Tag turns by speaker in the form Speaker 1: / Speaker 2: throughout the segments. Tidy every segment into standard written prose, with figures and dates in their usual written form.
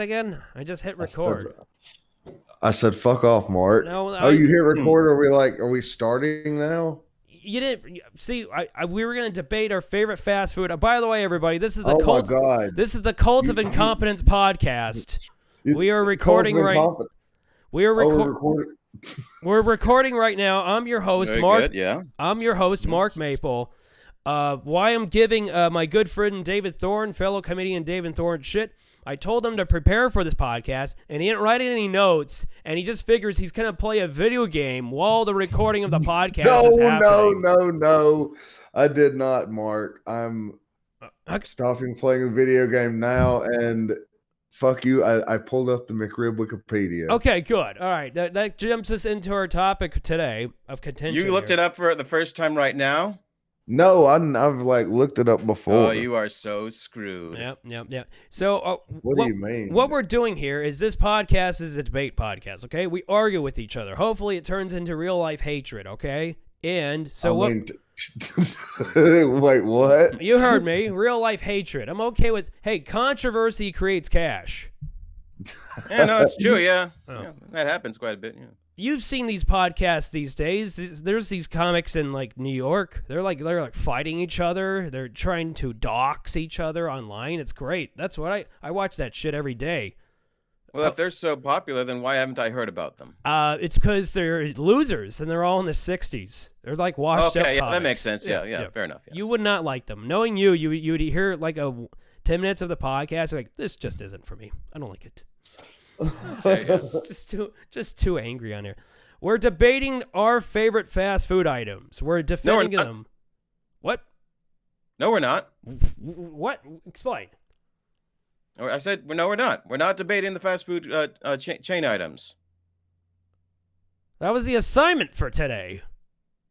Speaker 1: again? I just hit record.
Speaker 2: I said, fuck off, Mark.
Speaker 1: No,
Speaker 2: Oh, you hit record? Are we starting now?
Speaker 1: You didn't see. We were going to debate our favorite fast food. By the way, everybody, this is the
Speaker 2: my God.
Speaker 1: This is the Cult of Incompetence podcast. We are recording right. We are recording. We're recording right now. I'm your host,
Speaker 3: Very
Speaker 1: Mark.
Speaker 3: Good, yeah.
Speaker 1: I'm your host, Mark Maple. Why I'm giving my good friend David Thorne, fellow comedian David Thorne, shit. I told him to prepare for this podcast, and he didn't write any notes, and he just figures he's going to play a video game while the recording of the podcast is happening.
Speaker 2: No. I did not, Mark. I'm stopping playing the video game now, and fuck you. I pulled up the McRib Wikipedia.
Speaker 1: Okay, good. All right. That jumps us into our topic today of contention.
Speaker 3: You looked it up for the first time right now?
Speaker 2: No, I've looked it up before.
Speaker 3: Oh, you are so screwed.
Speaker 1: Yep. So,
Speaker 2: what do you mean?
Speaker 1: What we're doing here is this podcast is a debate podcast. Okay, we argue with each other. Hopefully, it turns into real life hatred. Okay, and so
Speaker 2: wait, what?
Speaker 1: You heard me. Real life hatred. I'm okay with. Hey, controversy creates cash.
Speaker 3: Yeah, no, it's true. Yeah, that happens quite a bit. Yeah.
Speaker 1: You've seen these podcasts these days. There's these comics in New York. They're like fighting each other. They're trying to dox each other online. It's great. That's what I watch that shit every day.
Speaker 3: Well, if they're so popular, then why haven't I heard about them?
Speaker 1: It's because they're losers and they're all in the 60s. They're like washed up.
Speaker 3: Okay, yeah,
Speaker 1: comics.
Speaker 3: that makes sense. Yeah, fair enough. Yeah.
Speaker 1: You would not like them. Knowing you would hear 10 minutes of the podcast. Like, this just isn't for me. I don't like it. just too angry on here. We're debating our favorite fast food items. We're defending them. What?
Speaker 3: No, we're not.
Speaker 1: What? Explain.
Speaker 3: I said no, we're not. We're not debating the fast food chain items.
Speaker 1: That was the assignment for today.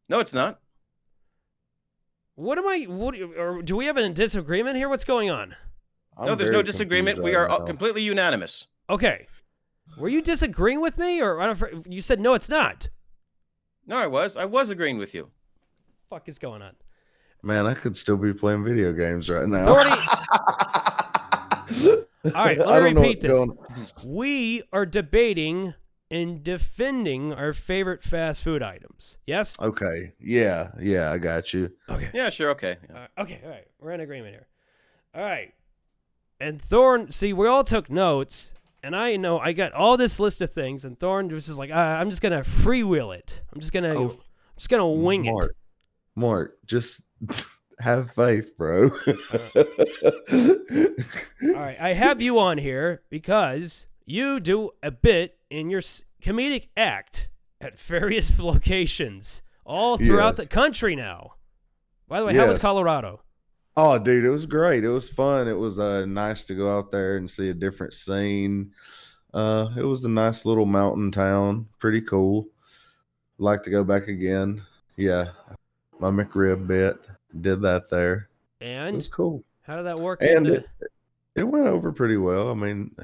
Speaker 3: No, it's not.
Speaker 1: Or do we have a disagreement here? What's going on?
Speaker 3: No, there's no disagreement. We are completely unanimous.
Speaker 1: Okay. Were you disagreeing with me, or you said no, it's not?
Speaker 3: No, I was agreeing with you.
Speaker 1: Fuck is going on?
Speaker 2: Man, I could still be playing video games right now.
Speaker 1: All right, let me repeat this. We are debating and defending our favorite fast food items. Yes?
Speaker 2: Okay. Yeah, I got you.
Speaker 1: Okay.
Speaker 3: Yeah, sure. Okay. Yeah.
Speaker 1: Okay. All right. We're in agreement here. All right. And Thorne, see, we all took notes. And I know I got all this list of things, and Thorne was just like, I'm just gonna freewheel it. I'm just gonna wing it.
Speaker 2: Mark, just have faith, bro.
Speaker 1: All right, I have you on here because you do a bit in your comedic act at various locations all throughout the country now. By the way, how was Colorado?
Speaker 2: Oh, dude, it was great. It was fun. It was nice to go out there and see a different scene. It was a nice little mountain town. Pretty cool. Like to go back again. Yeah, my McRib bit. Did that there.
Speaker 1: And?
Speaker 2: It was cool.
Speaker 1: How did that work?
Speaker 2: And it went over pretty well. I mean,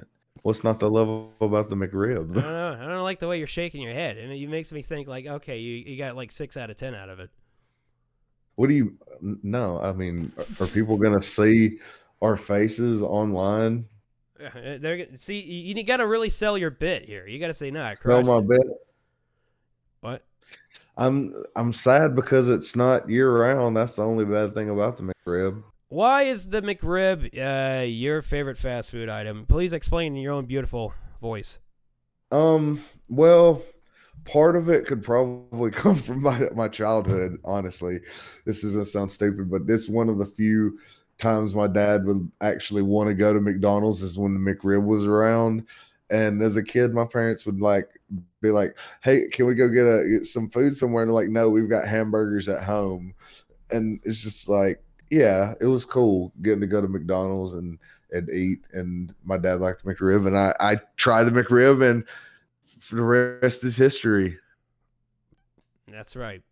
Speaker 2: what's not to love about the McRib?
Speaker 1: I don't like the way you're shaking your head. I mean, it makes me think okay, you got 6 out of 10 out of it.
Speaker 2: What do you? No, I mean, are people gonna see our faces online?
Speaker 1: See, you got to really sell your bit here. You got to say, "No, I
Speaker 2: sell my bit."
Speaker 1: What?
Speaker 2: I'm sad because it's not year round. That's the only bad thing about the McRib.
Speaker 1: Why is the McRib your favorite fast food item? Please explain in your own beautiful voice.
Speaker 2: Well, part of it could probably come from my childhood, honestly. This is going to sound stupid, but this is one of the few times my dad would actually want to go to McDonald's is when the McRib was around. And as a kid, my parents would be like, hey, can we go get some food somewhere? And they're like, no, we've got hamburgers at home. And it's just like, yeah, it was cool getting to go to McDonald's and eat. And my dad liked the McRib. And I tried the McRib, and for the rest is history.
Speaker 1: That's right.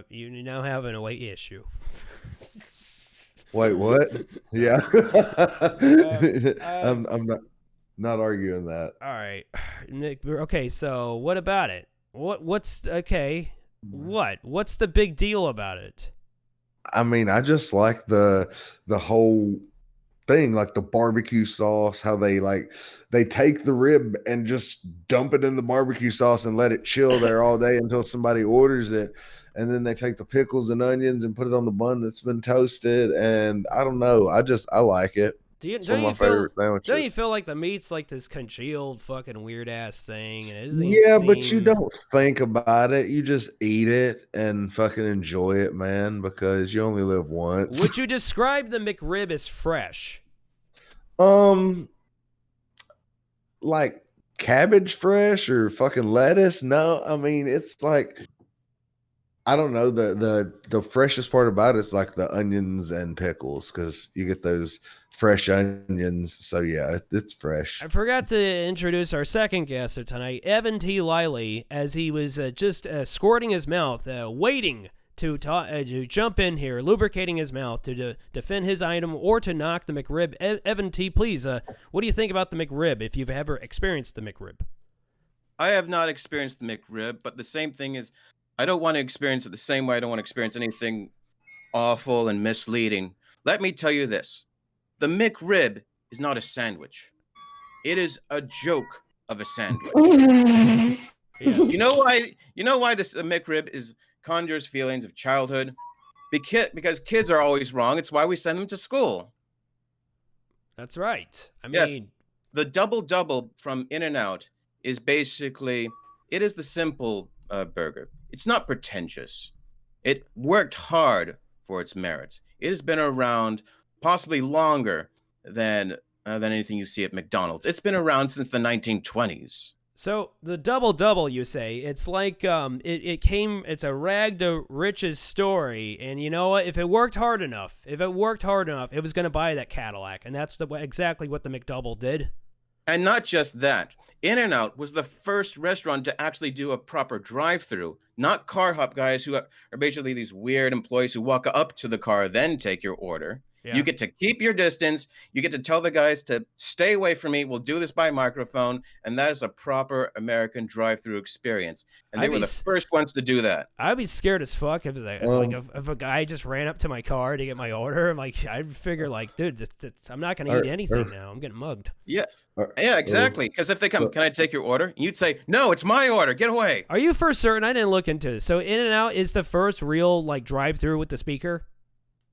Speaker 1: You now have an weight issue.
Speaker 2: Wait, what? Yeah. I'm not arguing that.
Speaker 1: All right, Nick. Okay, so what about it? What's okay? What's the big deal about it?
Speaker 2: I mean, I just like the whole thing, like the barbecue sauce, how they take the rib and just dump it in the barbecue sauce and let it chill there all day until somebody orders it. And then they take the pickles and onions and put it on the bun that's been toasted. And I don't know. I like it. It's one of my favorite sandwiches.
Speaker 1: Don't you feel like the meat's like this congealed fucking weird ass thing? And it doesn't
Speaker 2: but you don't think about it. You just eat it and fucking enjoy it, man, because you only live once.
Speaker 1: Would you describe the McRib as fresh?
Speaker 2: Like cabbage fresh or fucking lettuce? No, I mean it's like, I don't know, the freshest part about it is like the onions and pickles, because you get those fresh onions. So yeah, it's fresh.
Speaker 1: I forgot to introduce our second guest of tonight, Evan T. Lilley, as he was just squirting his mouth, waiting to jump in here, lubricating his mouth to defend his item or to knock the McRib. Evan T., please, what do you think about the McRib, if you've ever experienced the McRib?
Speaker 3: I have not experienced the McRib, but the same thing is, I don't want to experience it the same way I don't want to experience anything awful and misleading. Let me tell you this. The McRib is not a sandwich. It is a joke of a sandwich.
Speaker 1: Yes.
Speaker 3: You know why this McRib conjures feelings of childhood? Because kids are always wrong. It's why we send them to school.
Speaker 1: That's right. I mean,
Speaker 3: yes, the double from In-N-Out is basically, it is the simple burger. It's not pretentious. It worked hard for its merits. It has been around possibly longer than anything you see at McDonald's. It's been around since the 1920s.
Speaker 1: So the double, you say, it's like it's a rag to riches story, and you know what? If it worked hard enough, it was going to buy that Cadillac, and that's exactly what the McDouble did.
Speaker 3: And not just that, In-N-Out was the first restaurant to actually do a proper drive-through, not car hop guys who are basically these weird employees who walk up to the car, then take your order. Yeah. You get to keep your distance. You get to tell the guys to stay away from me. We'll do this by microphone. And that is a proper American drive-through experience. And they were the first ones to do that.
Speaker 1: I'd be scared as fuck if a guy just ran up to my car to get my order. I'd figure like, dude, I'm not going to eat anything now. I'm getting mugged.
Speaker 3: Yes. Yeah, exactly. Because if they come, can I take your order? And you'd say, no, it's my order. Get away.
Speaker 1: Are you for certain? I didn't look into it. So In-N-Out is the first real like drive-through with the speaker?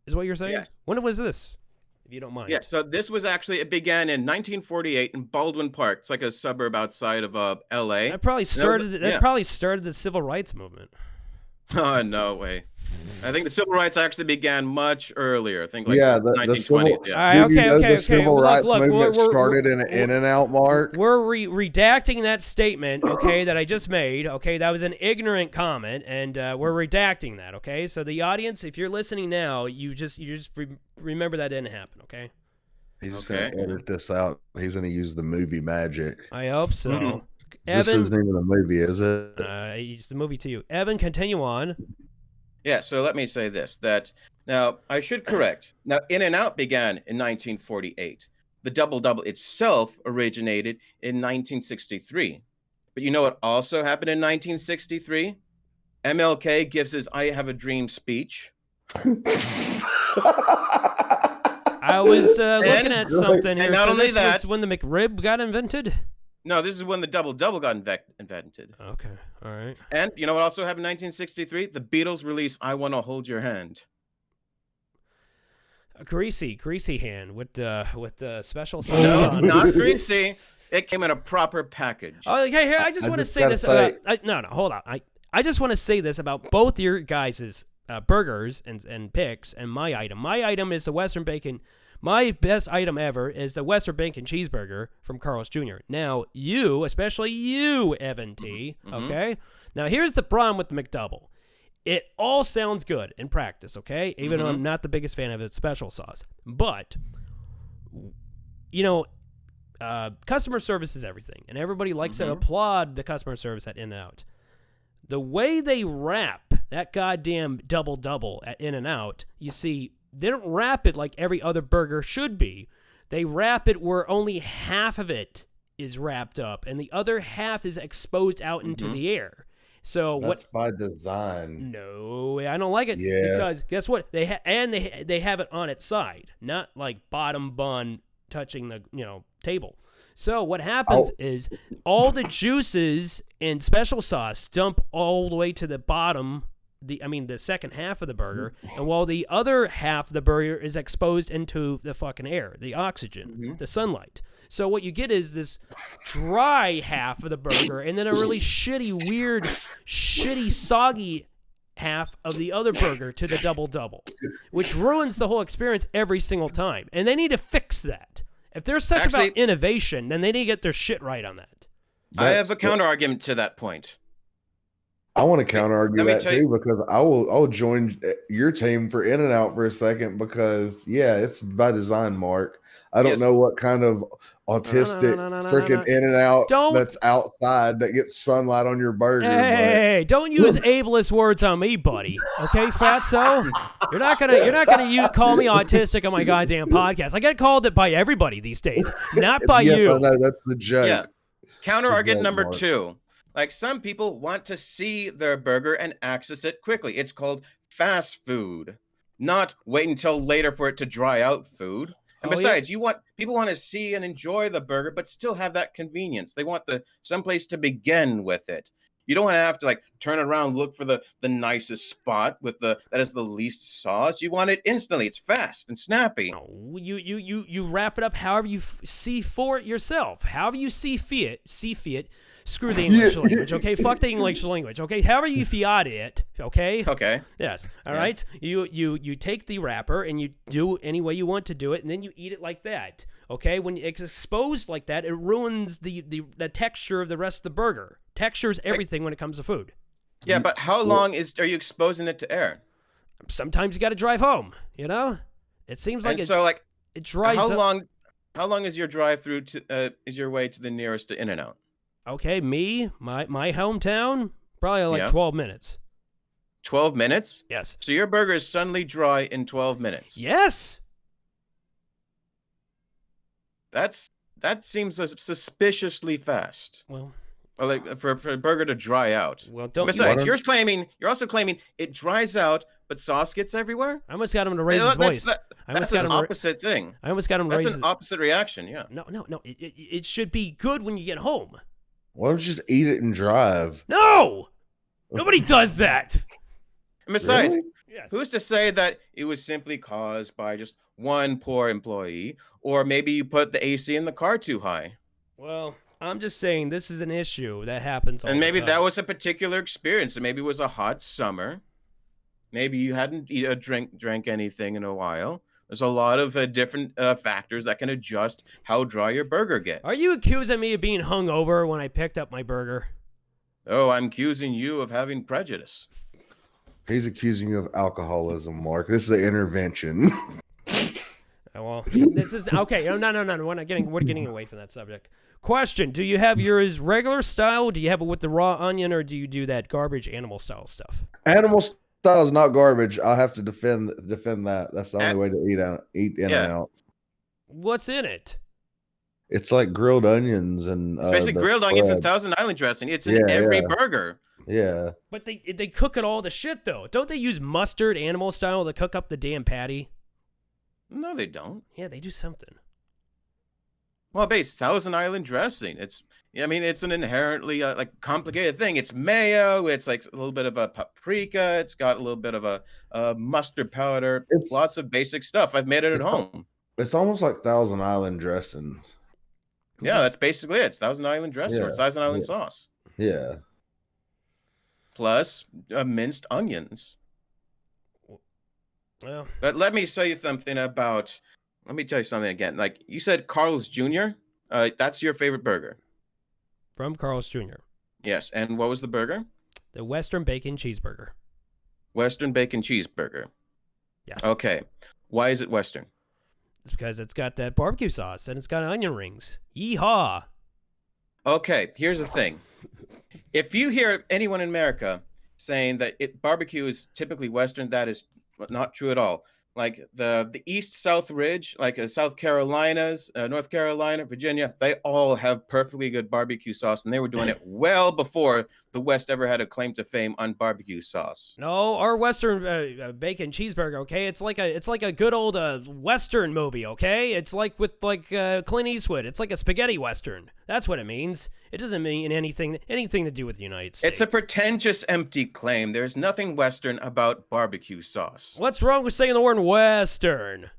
Speaker 1: Is what you're saying?
Speaker 3: Yes.
Speaker 1: When was this, if you don't mind?
Speaker 3: Yeah, so this was actually, it began in 1948 in Baldwin Park. It's like a suburb outside of L.A.
Speaker 1: That probably started the civil rights movement.
Speaker 3: Oh, no way. I think the civil rights actually began much earlier. I think like
Speaker 2: the
Speaker 3: 1920s.
Speaker 1: Yeah. All right, okay.
Speaker 2: The civil rights movement started in an In-N-Out, Mark.
Speaker 1: We're redacting that statement, okay, that I just made. Okay, that was an ignorant comment, and we're redacting that. Okay, so the audience, if you're listening now, you just remember that didn't happen. Okay.
Speaker 2: He's just gonna edit this out. He's gonna use the movie magic.
Speaker 1: I hope so.
Speaker 3: Mm-hmm.
Speaker 1: Evan,
Speaker 2: this isn't even a movie, is it?
Speaker 1: It's the movie to you. Evan, continue on.
Speaker 3: Yeah, so let me say this, that now I should correct. Now, In-N-Out began in 1948. The Double itself originated in 1963. But you know what also happened in 1963? MLK gives his I Have a Dream speech.
Speaker 1: I was looking at something here.
Speaker 3: And not only that,
Speaker 1: was when the McRib got invented?
Speaker 3: No, this is when the Double got invented.
Speaker 1: Okay, all right.
Speaker 3: And you know what also happened in 1963? The Beatles released I Want to Hold Your Hand.
Speaker 1: A greasy hand with the special sauce.
Speaker 3: No, not greasy. It came in a proper package.
Speaker 1: Oh, okay, here, I just want to say this about... hold on. I just want to say this about both your guys' burgers and picks and my item. My item is the Western Bacon... My best item ever is the Western Bacon Cheeseburger from Carl's Jr. Now, you, especially you, Evan T., okay? Now, here's the problem with the McDouble. It all sounds good in practice, okay? Even though I'm not the biggest fan of its special sauce. But, you know, customer service is everything, and everybody likes to applaud the customer service at In-N-Out. The way they wrap that goddamn double at In-N-Out, you see... They don't wrap it like every other burger should be. They wrap it where only half of it is wrapped up and the other half is exposed out into the air. So
Speaker 2: That's by design.
Speaker 1: No, I don't like it because guess what? They have it on its side, not like bottom bun touching the table. So what happens is all the juices and special sauce dump all the way to the bottom. The second half of the burger, and while the other half of the burger is exposed into the fucking air, the oxygen, the sunlight. So what you get is this dry half of the burger, and then a really shitty, weird, shitty, soggy half of the other burger to the double, which ruins the whole experience every single time. And they need to fix that. If they're such about innovation, then they need to get their shit right on that.
Speaker 3: I have a counter argument to that point.
Speaker 2: I want to counter argue that too, because I'll join your team for In-N-Out for a second, because it's by design, Mark. I don't know what kind of autistic freaking In-N-Out that's outside that gets sunlight on your burger.
Speaker 1: Hey, don't use ableist words on me, buddy. Okay, fatso? You're not gonna call me autistic on my goddamn podcast. I get called it by everybody these days, not by you.
Speaker 2: Yes, I know, that's the joke.
Speaker 3: Yeah. Counter argument number 2. Like, some people want to see their burger and access it quickly. It's called fast food, not wait until later for it to dry out food. And besides, people want to see and enjoy the burger, but still have that convenience. They want someplace to begin with it. You don't want to have to like turn around, look for the nicest spot that is the least sauce. You want it instantly. It's fast and snappy.
Speaker 1: No, you wrap it up however you see for it yourself. However you see fit. Screw the English language, okay? Fuck the English language, okay? However you fiat it, okay?
Speaker 3: Okay.
Speaker 1: Yes, all right? You take the wrapper and you do any way you want to do it, and then you eat it like that, okay? When it's exposed like that, it ruins the texture of the rest of the burger. Texture's everything when it comes to food.
Speaker 3: Yeah, but how long are you exposing it to air?
Speaker 1: Sometimes you got to drive home, It seems like it dries up.
Speaker 3: How long is your drive through is your way to the nearest In-N-Out?
Speaker 1: Okay, my hometown, probably like 12 minutes.
Speaker 3: 12 minutes?
Speaker 1: Yes.
Speaker 3: So your burger is suddenly dry in 12 minutes?
Speaker 1: Yes.
Speaker 3: That seems suspiciously fast.
Speaker 1: Well,
Speaker 3: or like for a burger to dry out.
Speaker 1: Well, don't.
Speaker 3: Besides, you're also claiming it dries out, but sauce gets everywhere.
Speaker 1: I almost got him to raise his voice.
Speaker 3: That's an opposite thing.
Speaker 1: I almost got him to raise.
Speaker 3: That's an opposite reaction. Yeah.
Speaker 1: No. It should be good when you get home.
Speaker 2: Why don't you just eat it and drive?
Speaker 1: No! Nobody does that!
Speaker 3: And besides,
Speaker 1: Yes.
Speaker 3: Who's to say that it was simply caused by just one poor employee, or maybe you put the AC in the car too high?
Speaker 1: Well, I'm just saying this is an issue that happens all
Speaker 3: and maybe
Speaker 1: the time.
Speaker 3: that was a particular experience. And maybe it was a hot summer. Maybe you hadn't drank anything in a while. There's a lot of different factors that can adjust how dry your burger gets.
Speaker 1: Are you accusing me of being hungover when I picked up my burger?
Speaker 3: Oh, I'm accusing you of having prejudice.
Speaker 2: He's accusing you of alcoholism, Mark. This is an intervention.
Speaker 1: Well, this is okay. No. We're getting away from that subject. Question: do you have yours regular style? Do you have it with the raw onion, or do you do that garbage animal style stuff?
Speaker 2: Animal style is not garbage. I'll have to defend that. That's the only way to eat in and out.
Speaker 1: What's in it?
Speaker 2: It's like grilled onions and
Speaker 3: it's basically grilled onions and Thousand Island dressing. It's in every burger.
Speaker 2: Yeah.
Speaker 1: But they cook it all the shit though. Don't they use mustard animal style to cook up the damn patty?
Speaker 3: No, they don't.
Speaker 1: Yeah, they do something.
Speaker 3: Well, Thousand Island dressing. It's an inherently like complicated thing. It's mayo. It's like a little bit of a paprika. It's got a little bit of a mustard powder. It's lots of basic stuff. I've made it at home.
Speaker 2: It's almost like Thousand Island dressing.
Speaker 3: Yeah, that's basically it. It's Thousand Island dressing or Thousand Island sauce.
Speaker 2: Yeah.
Speaker 3: Plus minced onions.
Speaker 1: Well,
Speaker 3: but let me tell you something again. Like you said, Carl's Jr. That's your favorite burger.
Speaker 1: From Carl's Jr.
Speaker 3: Yes, and what was the burger?
Speaker 1: The Western Bacon Cheeseburger.
Speaker 3: Western Bacon Cheeseburger.
Speaker 1: Yes.
Speaker 3: Okay. Why is it Western?
Speaker 1: It's because it's got that barbecue sauce and it's got onion rings. Yeehaw!
Speaker 3: Okay, here's the thing. If you hear anyone in America saying that barbecue is typically Western, that is not true at all. like the east-south ridge, like South Carolinas, North Carolina, Virginia, they all have perfectly good barbecue sauce, and they were doing it well before the West ever had a claim to fame on barbecue sauce.
Speaker 1: No, our Western bacon cheeseburger, okay? It's like a good old Western movie, okay? It's like with Clint Eastwood. It's like a spaghetti Western. That's what it means. It doesn't mean anything to do with the United States.
Speaker 3: It's a pretentious, empty claim. There's nothing Western about barbecue sauce.
Speaker 1: What's wrong with saying the word Western?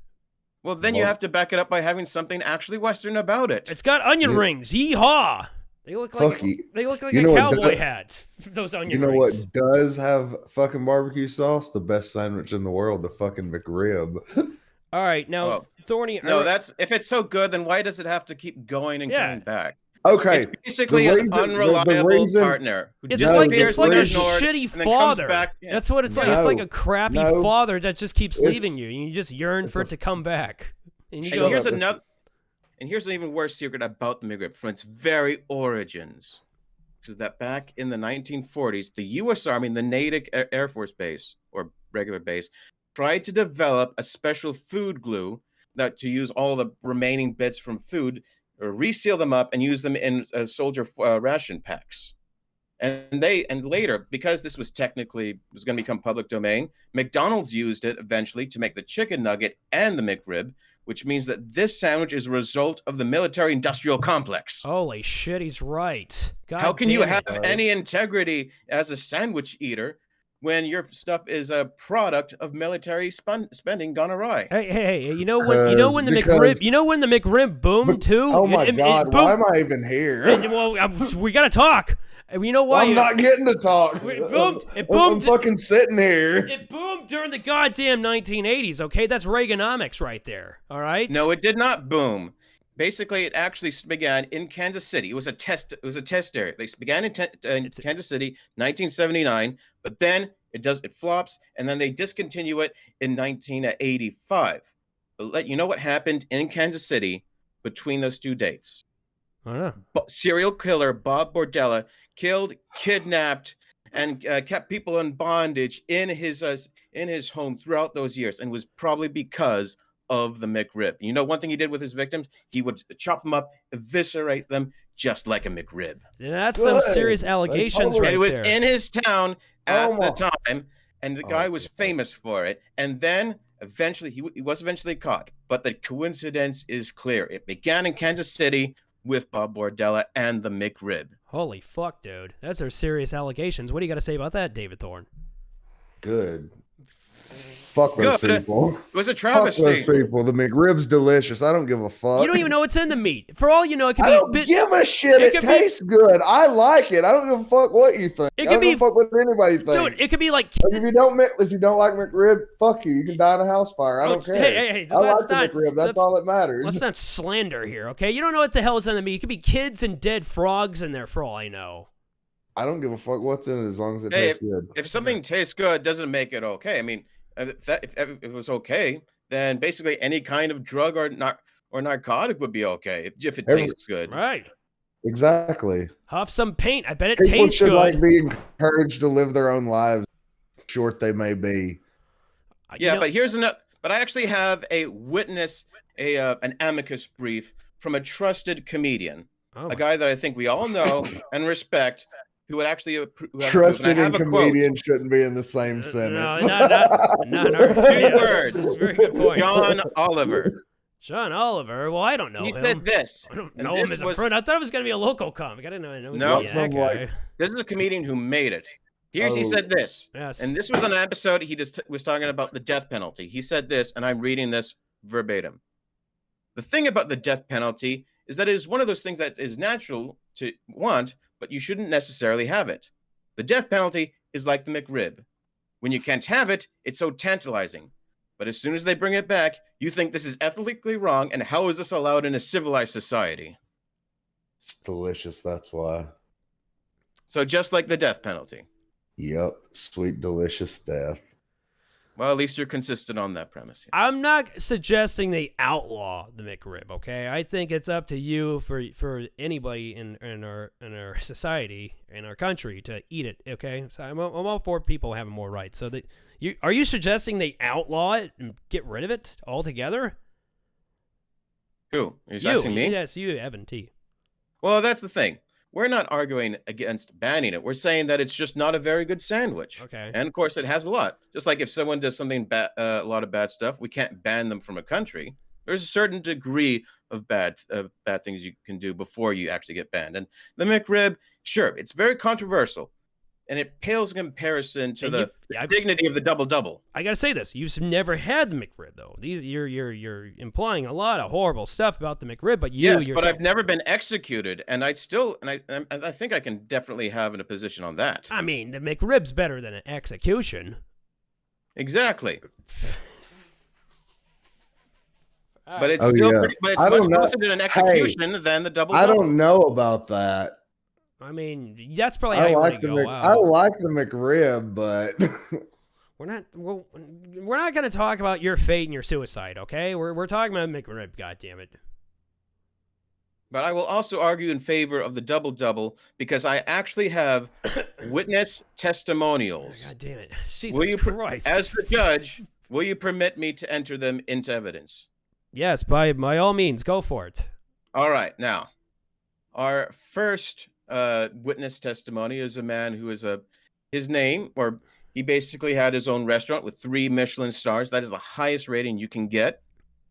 Speaker 3: Well, then you have to back it up by having something actually Western about it.
Speaker 1: It's got onion rings. Yeehaw! They look like a cowboy hat. Those onion rings.
Speaker 2: You know what does have fucking barbecue sauce? The best sandwich in the world, the fucking McRib.
Speaker 1: All right, now Thorny.
Speaker 3: No, that's if it's so good, then why does it have to keep going and coming back?
Speaker 2: Okay,
Speaker 3: it's basically an unreliable partner.
Speaker 1: It's like a shitty father. That's what it's like. It's like a crappy father that just keeps leaving you, and you just yearn for it to come back. And
Speaker 3: here's another. And here's an even worse secret about the McRib from its very origins. Is that back in the 1940s, the U.S. Army, the Natick Air Force Base, or regular base, tried to develop a special food glue that to use all the remaining bits from food, or reseal them up and use them in soldier ration packs. And later, because this was going to become public domain, McDonald's used it eventually to make the chicken nugget and the McRib, which means that this sandwich is a result of the military-industrial complex.
Speaker 1: Holy shit, he's right. God
Speaker 3: How can you have any integrity as a sandwich eater when your stuff is a product of military spending gone awry?
Speaker 1: Hey, you know when the McRib boomed too?
Speaker 2: Oh my God, why am I even here?
Speaker 1: We gotta talk. You know why?
Speaker 2: I'm not getting to talk.
Speaker 1: It boomed.
Speaker 2: I'm fucking sitting here.
Speaker 1: It boomed during the goddamn 1980s. Okay, that's Reaganomics right there. All right.
Speaker 3: No, it did not boom. Basically, it actually began in Kansas City. It was a test area. They began in Kansas City, 1979, but then it flops, and then they discontinue it in 1985. But you know what happened in Kansas City between those two dates?
Speaker 1: I don't know.
Speaker 3: Serial killer Bob Bordella killed, kidnapped, and kept people in bondage in his home throughout those years, and was probably because of the McRib. You know, one thing he did with his victims, he would chop them up, eviscerate them, just like a McRib.
Speaker 1: That's some serious allegations right there.
Speaker 3: And it was in his town at the time, and the guy was famous for it. And then eventually, he was eventually caught. But the coincidence is clear. It began in Kansas City with Bob Bordella and the McRib.
Speaker 1: Holy fuck, dude. Those are serious allegations. What do you got to say about that, David Thorne?
Speaker 2: Good. Fuck those people.
Speaker 3: It was a travesty.
Speaker 2: Fuck those people. The McRib's delicious. I don't give a fuck.
Speaker 1: You don't even know what's in the meat. For all you know, it could be.
Speaker 2: I don't give a shit. It tastes good. I like it. I don't give a fuck what you think. I don't give a fuck what anybody thinks.
Speaker 1: Dude, it could be like.
Speaker 2: If you don't like McRib, fuck you. You can die in a house fire. I don't care.
Speaker 1: Hey,
Speaker 2: I like the McRib. That's all that matters.
Speaker 1: Let's not slander here, okay? You don't know what the hell is in the meat. It could be kids and dead frogs in there, for all I know.
Speaker 2: I don't give a fuck what's in it as long as it tastes good.
Speaker 3: If something tastes good, doesn't make it okay. I mean, if it was okay, then basically any kind of drug or narcotic would be okay if it tastes good.
Speaker 1: Right.
Speaker 2: Exactly.
Speaker 1: Huff some paint. I bet it
Speaker 2: People
Speaker 1: tastes
Speaker 2: should
Speaker 1: good.
Speaker 2: be encouraged to live their own lives, short they may be.
Speaker 3: Yeah, but here's another. But I actually have a witness, an amicus brief from a trusted comedian, a guy that I think we all know and respect, who would actually
Speaker 2: trusted and comedian shouldn't be in the same sentence.
Speaker 1: No,
Speaker 3: 2 words.
Speaker 1: That's a very good point.
Speaker 3: John Oliver.
Speaker 1: John Oliver. Well, I don't know him.
Speaker 3: He said this.
Speaker 1: I don't know him as a friend. I thought it was going to be a local comic. I didn't know.
Speaker 3: No,
Speaker 1: this
Speaker 3: is a comedian who made it. He said this.
Speaker 1: Yes.
Speaker 3: And this was an episode. He just was talking about the death penalty. He said this, and I'm reading this verbatim. The thing about the death penalty is that it is one of those things that is natural to want, but you shouldn't necessarily have it. The death penalty is like the McRib. When you can't have it, it's so tantalizing. But as soon as they bring it back, you think this is ethically wrong, and how is this allowed in a civilized society?
Speaker 2: It's delicious, that's why.
Speaker 3: So just like the death penalty.
Speaker 2: Yep, sweet, delicious death.
Speaker 3: Well, at least you're consistent on that premise. Yeah.
Speaker 1: I'm not suggesting they outlaw the McRib, okay? I think it's up to you for anybody in our society, in our country, to eat it, okay? So I'm all for people having more rights. So are you suggesting they outlaw it and get rid of it altogether?
Speaker 3: Who? Are you asking me?
Speaker 1: Yes, you, Evan T.
Speaker 3: Well, that's the thing. We're not arguing against banning it. We're saying that it's just not a very good sandwich.
Speaker 1: Okay.
Speaker 3: And of course, it has a lot. Just like if someone does something bad, a lot of bad stuff, we can't ban them from a country. There's a certain degree of bad things you can do before you actually get banned. And the McRib, sure, it's very controversial, and it pales in comparison to the dignity of the double-double.
Speaker 1: I gotta say this: you've never had the McRib, though. You're implying a lot of horrible stuff about the McRib, but
Speaker 3: yes, but I've never been executed, and I think I can definitely have a position on that.
Speaker 1: I mean, the McRib's better than an execution.
Speaker 3: Exactly. But it's still pretty, but it's much closer to an execution than the double-double.
Speaker 2: I don't know about that.
Speaker 1: I mean, that's probably how you want to go out.
Speaker 2: I like the McRib, but
Speaker 1: we're not going to talk about your fate and your suicide, okay? We're talking about McRib, goddammit.
Speaker 3: But I will also argue in favor of the double-double because I actually have witness testimonials.
Speaker 1: God damn it. Jesus Christ.
Speaker 3: As the judge, will you permit me to enter them into evidence?
Speaker 1: Yes, by all means, go for it.
Speaker 3: All right. Now, our first witness testimony is a man who is his name, or he basically had his own restaurant with 3 Michelin stars. That is the highest rating you can get.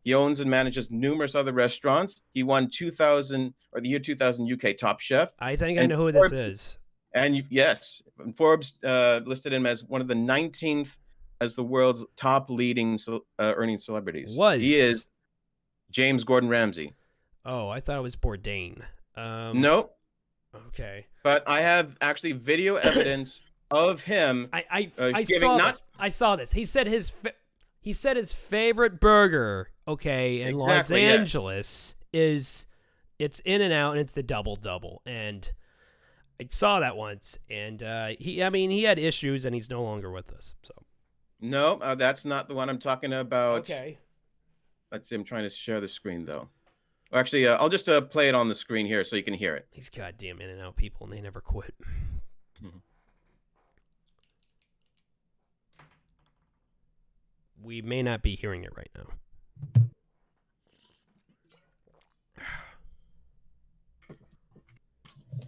Speaker 3: He owns and manages numerous other restaurants. He won the year 2000 UK Top Chef.
Speaker 1: I think I know who this is.
Speaker 3: And yes, Forbes listed him as one of the 19th as the world's top leading earning celebrities. He is James Gordon Ramsay.
Speaker 1: Oh, I thought it was Bourdain.
Speaker 3: Nope.
Speaker 1: Okay.
Speaker 3: But I have actually video evidence of him.
Speaker 1: I saw this. He said his favorite burger, okay, in Los Angeles is it's In-N-Out, and it's the double-double. And I saw that once, and he had issues, and he's no longer with us. So.
Speaker 3: No, that's not the one I'm talking about.
Speaker 1: Okay.
Speaker 3: Let's see. I'm trying to share the screen though. Actually, I'll just play it on the screen here so you can hear it.
Speaker 1: These goddamn In-N-Out people, and they never quit.
Speaker 3: Mm-hmm.
Speaker 1: We may not be hearing it right now.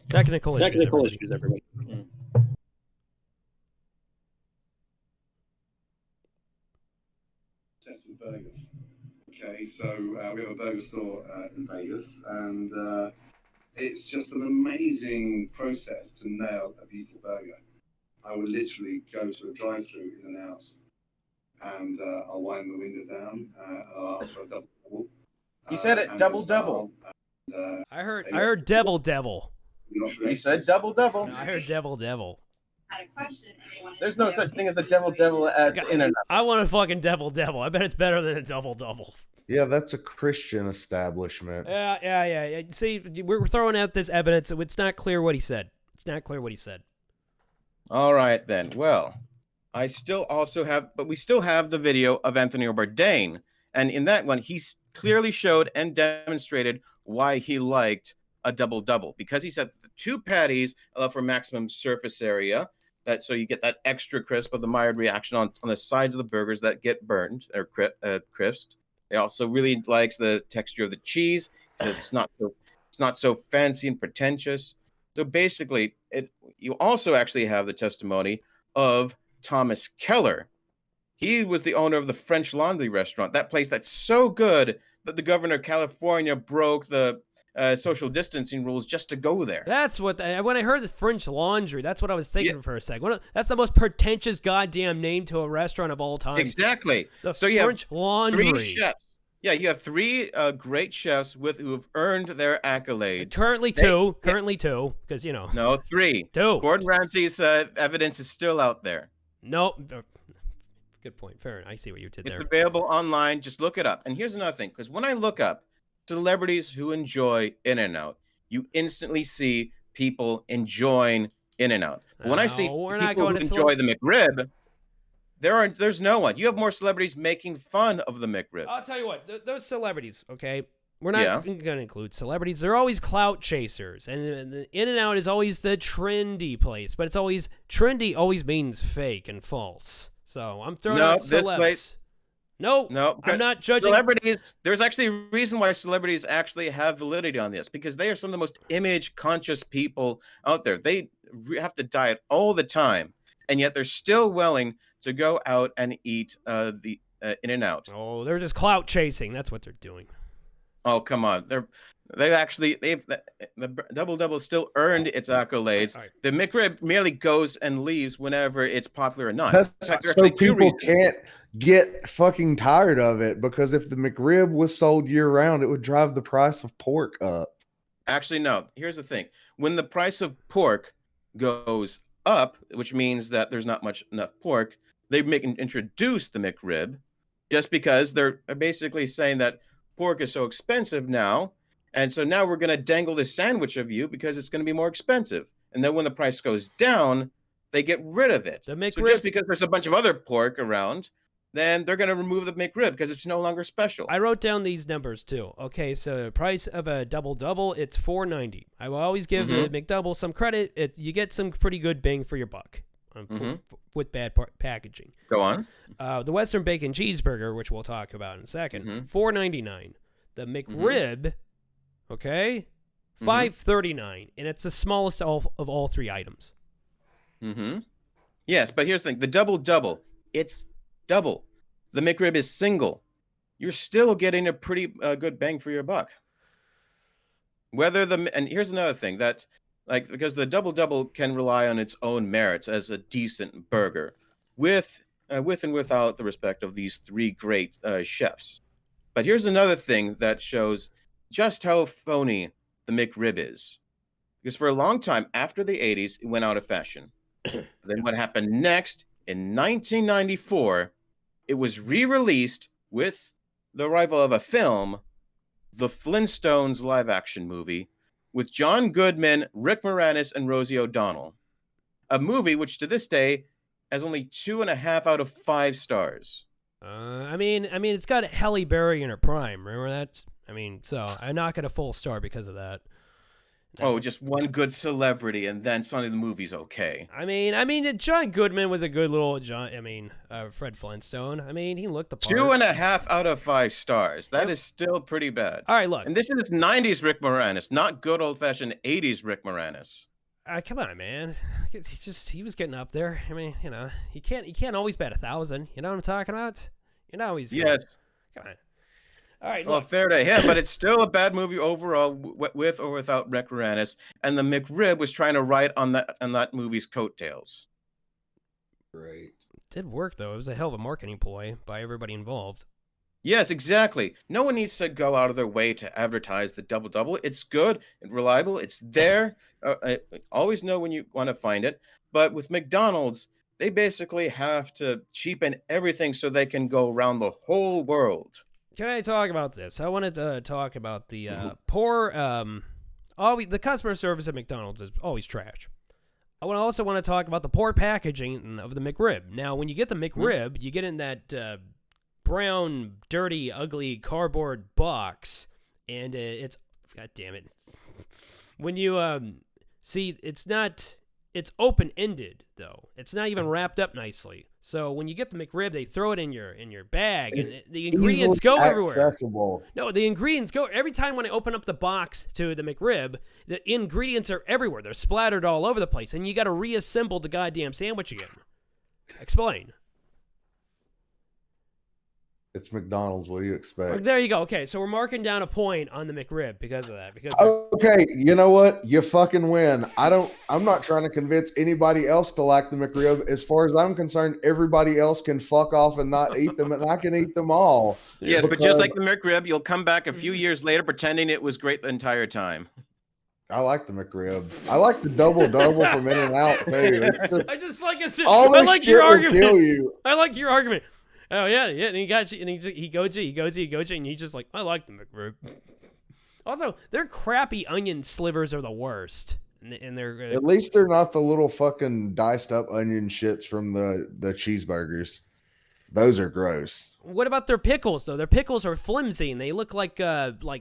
Speaker 1: Technical issues, everybody.
Speaker 3: Mm.
Speaker 4: With burgers. Okay, so we have a burger store in Vegas, and it's just an amazing process to nail a beautiful burger. I would literally go to a drive-through In-N-Out, and I'll wind the window down, and I'll ask for a double-double.
Speaker 3: He said it, double-double.
Speaker 1: I heard devil.
Speaker 3: He said double-double.
Speaker 1: No, I heard devil.
Speaker 5: Had a question.
Speaker 3: There's no such thing as the devil at In-N-Out.
Speaker 1: I want a fucking devil. I bet it's better than a double.
Speaker 2: Yeah, that's a Christian establishment.
Speaker 1: Yeah. See, we're throwing out this evidence. It's not clear what he said.
Speaker 3: All right, then. Well, we still have the video of Anthony Bourdain. And in that one, he clearly showed and demonstrated why he liked a double-double. Because he said the 2 patties allow for maximum surface area. So you get that extra crisp of the Maillard reaction on the sides of the burgers that get burned or crisped. He also really likes the texture of the cheese. He says it's not so fancy and pretentious. So basically, you also actually have the testimony of Thomas Keller. He was the owner of the French Laundry restaurant, that place that's so good that the governor of California broke the social distancing rules just to go there.
Speaker 1: That's what when I heard the French Laundry, that's what I was thinking for a second. That's the most pretentious goddamn name to a restaurant of all time.
Speaker 3: Exactly.
Speaker 1: The French Laundry.
Speaker 3: 3 chefs. Yeah, you have 3 great chefs who have earned their accolades.
Speaker 1: Currently two, because
Speaker 3: No, 3.
Speaker 1: 2.
Speaker 3: Gordon Ramsay's evidence is still out there.
Speaker 1: No. Good point. Fair enough. I see what you did there.
Speaker 3: It's available online. Just look it up. And here's another thing, because when I look up celebrities who enjoy In-N-Out, you instantly see people enjoying In-N-Out. When I see people who enjoy the McRib, There's no one. You have more celebrities making fun of the McRib.
Speaker 1: I'll tell you what, those celebrities, okay? We're not
Speaker 3: Yeah.
Speaker 1: going to include celebrities. They're always clout chasers. And the In-N-Out is always the trendy place. But it's always, trendy always means fake and false. So I'm throwing out
Speaker 3: this
Speaker 1: celebs.
Speaker 3: place-
Speaker 1: No, I'm not judging.
Speaker 3: Celebrities, there's actually a reason why celebrities actually have validity on this, because they are some of the most image-conscious people out there. They have to diet all the time, and yet they're still willing to go out and eat the In-N-Out.
Speaker 1: Oh, they're just clout chasing. That's what they're doing.
Speaker 3: Oh, come on. The Double Double still earned its accolades.
Speaker 1: All right.
Speaker 3: The McRib merely goes and leaves whenever it's popular or not.
Speaker 2: That's
Speaker 3: In fact, there are
Speaker 2: so
Speaker 3: actually two
Speaker 2: people
Speaker 3: reasons.
Speaker 2: can't get fucking tired of it, because if the McRib was sold year round, it would drive the price of pork up.
Speaker 3: Actually, no. Here's the thing. When the price of pork goes up, which means that there's not enough pork, they introduce the McRib just because they're basically saying that pork is so expensive now, and so now we're going to dangle this sandwich of you because it's going to be more expensive. And then when the price goes down, they get rid of it.
Speaker 1: The McRib,
Speaker 3: So just because there's a bunch of other pork around, then they're going to remove the McRib because it's no longer special.
Speaker 1: I wrote down these numbers too. Okay, so the price of a double double, it's $4.90. I will always give the McDouble some credit. You get some pretty good bang for your buck with bad packaging.
Speaker 3: Go on.
Speaker 1: The Western Bacon Cheeseburger, which we'll talk about in a second, $4.99. The McRib, okay, $5.39, and it's the smallest of all three items.
Speaker 3: Yes, but here's the thing: the double double, it's double. The McRib is single. You're still getting a pretty good bang for your buck. And here's another thing that, because the double double can rely on its own merits as a decent burger, with and without the respect of these three great chefs. But here's another thing that shows just how phony the McRib is. Because for a long time after the 80s, it went out of fashion. Then what happened next, in 1994, it was re-released with the arrival of a film, the Flintstones live-action movie, with John Goodman, Rick Moranis, and Rosie O'Donnell. A movie which to this day has only 2.5 out of 5 stars.
Speaker 1: I mean, it's got Halle Berry in her prime. Remember that? So I knock it a full star because of that.
Speaker 3: Oh, just one good celebrity, and then suddenly the movie's okay.
Speaker 1: John Goodman was a good little Fred Flintstone. He looked the part.
Speaker 3: 2.5 out of 5 stars. That is still pretty bad.
Speaker 1: All right, look.
Speaker 3: And this is 90s Rick Moranis, not good old-fashioned 80s Rick Moranis.
Speaker 1: Come on, man. He was getting up there. He can't always bat 1,000. You know what I'm talking about?
Speaker 3: Yes.
Speaker 1: Come on. All right,
Speaker 3: well,
Speaker 1: look.
Speaker 3: fair to him, but it's still a bad movie overall, with or without Rick Moranis. And the McRib was trying to ride on that movie's coattails.
Speaker 2: Right.
Speaker 1: Did work though. It was a hell of a marketing ploy by everybody involved.
Speaker 3: Yes, exactly. No one needs to go out of their way to advertise the double double. It's good and reliable. It's there. Always know when you want to find it. But with McDonald's, they basically have to cheapen everything so they can go around the whole world.
Speaker 1: Can I talk about this? I wanted to talk about the poor. The customer service at McDonald's is always trash. I also want to talk about the poor packaging of the McRib. Now, when you get the McRib, you get in that brown, dirty, ugly cardboard box, and it's, god damn it. When you see, it's open-ended though. It's not even wrapped up nicely. So when you get the McRib, they throw it in your bag, and the ingredients go everywhere.
Speaker 2: Accessible.
Speaker 1: No, the ingredients go every time when I open up the box to the McRib. The ingredients are everywhere. They're splattered all over the place, and you got to reassemble the goddamn sandwich again. Explain.
Speaker 2: It's McDonald's. What do you expect?
Speaker 1: There you go. Okay, so we're marking down a point on the McRib because of that.
Speaker 2: Okay, you know what? You fucking win. I'm not trying to convince anybody else to like the McRib. As far as I'm concerned, everybody else can fuck off and not eat them, and I can eat them all.
Speaker 3: Yes, but just like the McRib, you'll come back a few years later pretending it was great the entire time.
Speaker 2: I like the McRib. I like the double from In-N-Out too.
Speaker 1: I just like I said.
Speaker 2: All
Speaker 1: I like your argument.
Speaker 2: Kill you.
Speaker 1: I like your argument. Oh yeah, and he got you, and he goes you, and he's just like, I like the McRib. Also, their crappy onion slivers are the worst, and they're
Speaker 2: at least they're not the little fucking diced up onion shits from the cheeseburgers. Those are gross.
Speaker 1: What about their pickles though? Their pickles are flimsy and they look like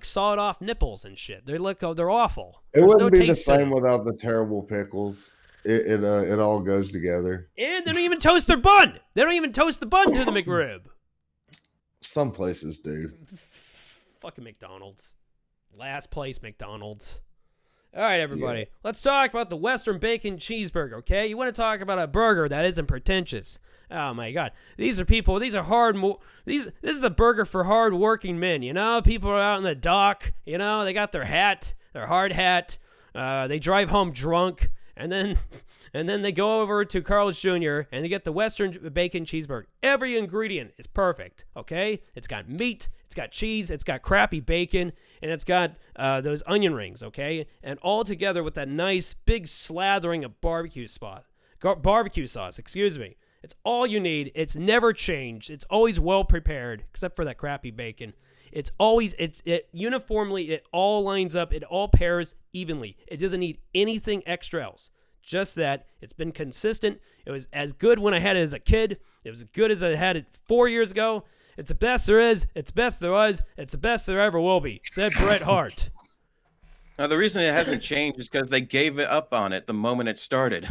Speaker 1: sawed off nipples and shit. They're awful.
Speaker 2: It
Speaker 1: There's
Speaker 2: wouldn't
Speaker 1: no
Speaker 2: be the
Speaker 1: taste to
Speaker 2: same
Speaker 1: them.
Speaker 2: without the terrible pickles. It all goes together.
Speaker 1: And they don't even toast their bun. They don't even toast the bun to the McRib.
Speaker 2: Some places do.
Speaker 1: Fucking McDonald's. Last place McDonald's. All right, everybody. Let's talk about the Western Bacon Cheeseburger, okay? You want to talk about a burger that isn't pretentious. Oh, my God. These are people, these are this is the burger for hard-working men, you know? People are out in the dock, you know? They got their hat, their hard hat. They drive home drunk, and then they go over to Carl's Jr., and they get the Western Bacon Cheeseburger. Every ingredient is perfect, okay? It's got meat, it's got cheese, it's got crappy bacon, and it's got those onion rings, okay? And all together with that nice big slathering of barbecue sauce, excuse me. It's all you need. It's never changed. It's always well prepared, except for that crappy bacon. It's always, it uniformly, it all lines up. It all pairs evenly. It doesn't need anything extra else. Just that. It's been consistent. It was as good when I had it as a kid. It was as good as I had it 4 years ago. It's the best there is. It's the best there was. It's the best there ever will be, said Bret Hart.
Speaker 3: Now, the reason it hasn't changed is because they gave it up on it the moment it started.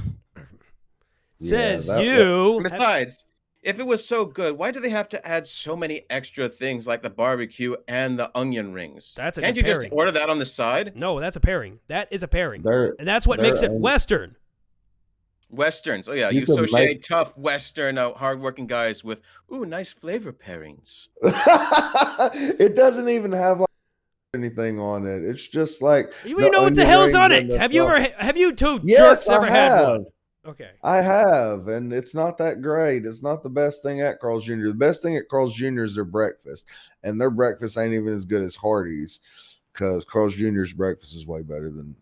Speaker 1: Says
Speaker 2: that-
Speaker 1: you.
Speaker 3: Besides, if it was so good, why do they have to add so many extra things like the barbecue and the onion rings?
Speaker 1: That's a
Speaker 3: Can't
Speaker 1: good
Speaker 3: you just
Speaker 1: pairing.
Speaker 3: order that on the side?
Speaker 1: No, that's a pairing. That is a pairing.
Speaker 2: They're-
Speaker 1: And that's what
Speaker 2: they're
Speaker 1: makes it
Speaker 2: un-
Speaker 1: Western.
Speaker 3: Westerns. Oh, yeah.
Speaker 2: You
Speaker 3: You
Speaker 2: can
Speaker 3: associate
Speaker 2: make-
Speaker 3: tough Western, hardworking guys with, ooh, nice flavor pairings.
Speaker 2: It doesn't even have like anything on it. It's just like
Speaker 1: You even know what the
Speaker 2: onion
Speaker 1: hell's
Speaker 2: rings
Speaker 1: on
Speaker 2: and
Speaker 1: it.
Speaker 2: the
Speaker 1: Have you
Speaker 2: stuff.
Speaker 1: have you two
Speaker 2: Yes,
Speaker 1: jerks ever
Speaker 2: I
Speaker 1: had
Speaker 2: have.
Speaker 1: one? Okay.
Speaker 2: I have, and it's not that great. It's not the best thing at Carl's Jr. The best thing at Carl's Jr. is their breakfast, and their breakfast ain't even as good as Hardee's, because Carl's Jr.'s breakfast is way better than.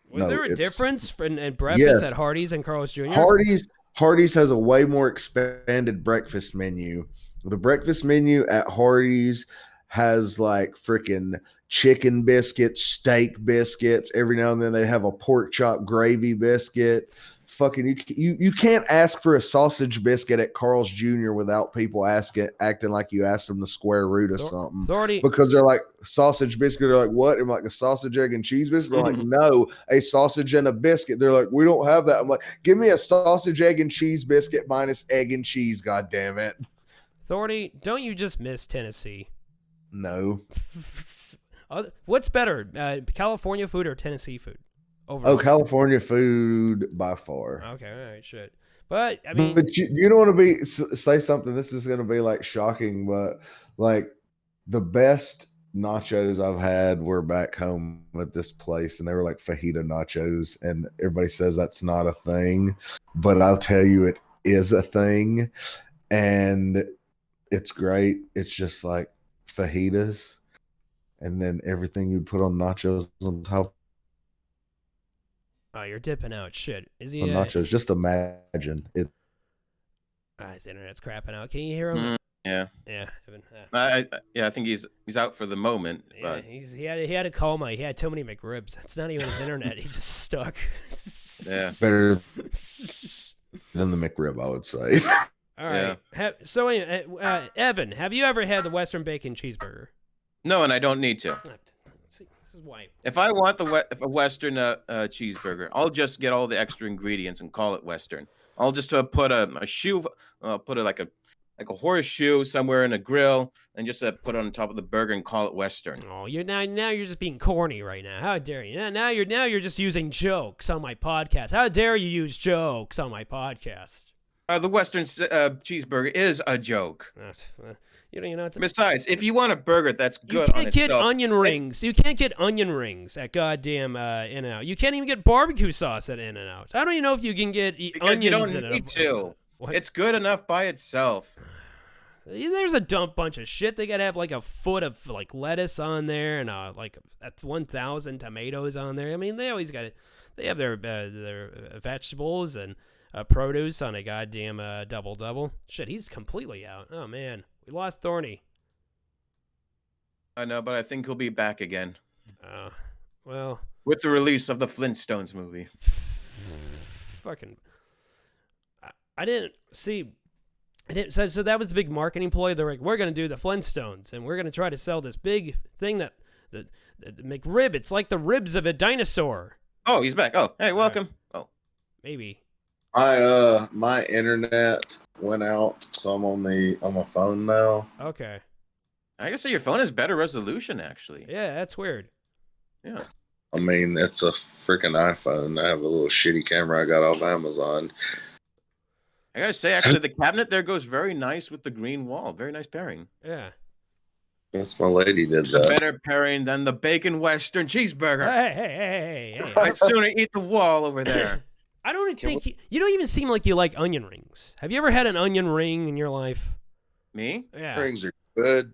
Speaker 1: Was
Speaker 2: No,
Speaker 1: there a
Speaker 2: it's-
Speaker 1: difference in breakfast
Speaker 2: Yes.
Speaker 1: at Hardee's and Carl's Jr.?
Speaker 2: Hardee's has a way more expanded breakfast menu. The breakfast menu at Hardee's has like freaking chicken biscuits, steak biscuits. Every now and then they have a pork chop gravy biscuit. Fucking you can't ask for a sausage biscuit at Carl's Jr. without people acting like you asked them the square root of something.
Speaker 1: Authority.
Speaker 2: Because they're like, sausage biscuit. They're like, what? I'm like, a sausage, egg, and cheese biscuit? They're like, no, a sausage and a biscuit. They're like, we don't have that. I'm like, give me a sausage, egg, and cheese biscuit minus egg and cheese, god damn it.
Speaker 1: Authority, don't you just miss Tennessee?
Speaker 2: No.
Speaker 1: What's better, California food or Tennessee food?
Speaker 2: Oh, California food by far.
Speaker 1: Okay, all right, shit. But, I mean...
Speaker 2: But you don't want to say something, this is going to be like shocking, but like the best nachos I've had were back home at this place, and they were like fajita nachos, and everybody says that's not a thing, but I'll tell you it is a thing, and it's great. It's just like fajitas, and then everything you put on nachos on top.
Speaker 1: Oh, you're dipping out. Shit. Is he...
Speaker 2: nachos. Just imagine it.
Speaker 1: His internet's crapping out. Can you hear him?
Speaker 3: Yeah.
Speaker 1: Yeah. Evan,
Speaker 3: I think he's out for the moment.
Speaker 1: yeah,
Speaker 3: But
Speaker 1: he had a coma. He had too many McRibs. It's not even his internet. He just stuck.
Speaker 3: yeah.
Speaker 2: Better than the McRib, I would say.
Speaker 1: All right. So, anyway, Evan, have you ever had the Western Bacon Cheeseburger?
Speaker 3: No, and I don't need to.
Speaker 1: See, this is why.
Speaker 3: If I want a Western cheeseburger, I'll just get all the extra ingredients and call it Western. I'll just put a shoe, put like a horseshoe somewhere in a grill, and just put it on top of the burger and call it Western.
Speaker 1: Oh, now you're just being corny right now. How dare you? Now you're just using jokes on my podcast. How dare you use jokes on my podcast?
Speaker 3: The Western cheeseburger is a joke. Besides, if you want a burger that's good,
Speaker 1: you can't get onion rings. You can't get onion rings at goddamn In-N-Out. You can't even get barbecue sauce at In-N-Out. I don't even know if you can get onions.
Speaker 3: You don't
Speaker 1: in
Speaker 3: need to.
Speaker 1: What?
Speaker 3: It's good enough by itself.
Speaker 1: There's a dumb bunch of shit. They gotta have like a foot of like lettuce on there and like 1,000 tomatoes on there. I mean, they always got it. They have their vegetables and produce on a goddamn double. Shit, he's completely out. Oh man, we lost Thorny.
Speaker 3: I know, but I think he'll be back again.
Speaker 1: Well,
Speaker 3: with the release of the Flintstones movie.
Speaker 1: Fucking, I didn't see. So that was the big marketing ploy. They're like, we're going to do the Flintstones, and we're going to try to sell this big thing that the McRib. It's like the ribs of a dinosaur.
Speaker 3: Oh, he's back. Oh, hey, welcome. Oh,
Speaker 1: maybe.
Speaker 5: My internet went out, so I'm on my phone now.
Speaker 1: Okay.
Speaker 3: I guess your phone has better resolution, actually.
Speaker 1: Yeah, that's weird.
Speaker 3: Yeah.
Speaker 5: I mean, it's a freaking iPhone. I have a little shitty camera I got off Amazon.
Speaker 3: I gotta say, actually, the cabinet there goes very nice with the green wall. Very nice pairing.
Speaker 1: Yeah.
Speaker 5: That's my lady did
Speaker 3: It's
Speaker 5: that.
Speaker 3: a better pairing than the bacon western cheeseburger.
Speaker 1: Hey.
Speaker 3: I'd sooner eat the wall over there.
Speaker 1: I don't think you don't even seem like you like onion rings. Have you ever had an onion ring in your life?
Speaker 3: Me?
Speaker 1: Yeah.
Speaker 5: Rings are good.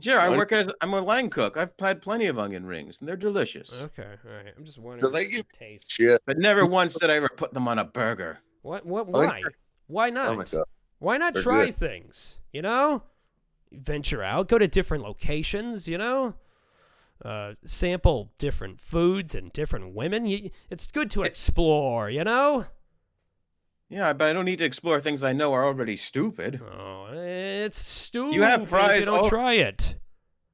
Speaker 3: Sure, I'm a line cook. I've had plenty of onion rings, and they're delicious.
Speaker 1: Okay, all right. I'm just wondering.
Speaker 5: Do they give
Speaker 1: taste?
Speaker 5: shit?
Speaker 3: But never once did I ever put them on a burger.
Speaker 1: What? Why? Why not?
Speaker 5: Oh my God.
Speaker 1: Why not
Speaker 5: They're
Speaker 1: try
Speaker 5: good.
Speaker 1: things? You know, venture out, go to different locations. You know, sample different foods and different women. It's good to explore. You know.
Speaker 3: Yeah, but I don't need to explore things I know are already stupid.
Speaker 1: Oh, it's stupid.
Speaker 3: You have
Speaker 1: if
Speaker 3: fries
Speaker 1: you don't try it.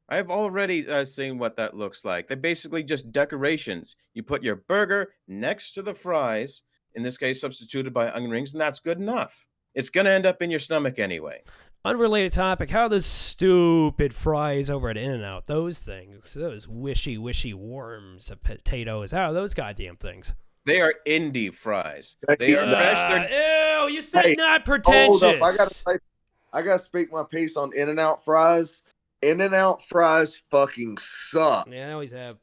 Speaker 3: I've already seen what that looks like. They're basically just decorations. You put your burger next to the fries, in this case substituted by onion rings, and that's good enough. It's going to end up in your stomach anyway.
Speaker 1: Unrelated topic, how are those stupid fries over at In-N-Out? Those things, those wishy worms of potatoes, how are those goddamn things?
Speaker 3: They are indie fries. They are fresh.
Speaker 1: Ew, you said
Speaker 2: Hey,
Speaker 1: not pretentious.
Speaker 2: Hold up, I gotta speak my piece on In-N-Out fries. In-N-Out fries fucking suck.
Speaker 1: Yeah, I always have.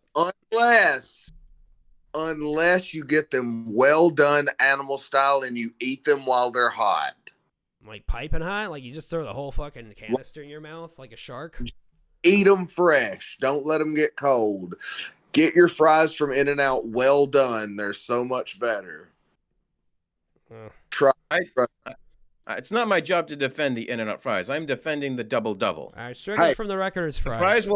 Speaker 5: Unless you get them well done animal style and you eat them while they're hot.
Speaker 1: Like piping hot? Like you just throw the whole fucking canister in your mouth like a shark?
Speaker 5: Eat them fresh. Don't let them get cold. Get your fries from In-N-Out well done. They're so much better. Try.
Speaker 3: It's not my job to defend the In-N-Out fries. I'm defending the double-double.
Speaker 1: All right, stricken from the record is fries.
Speaker 3: The fries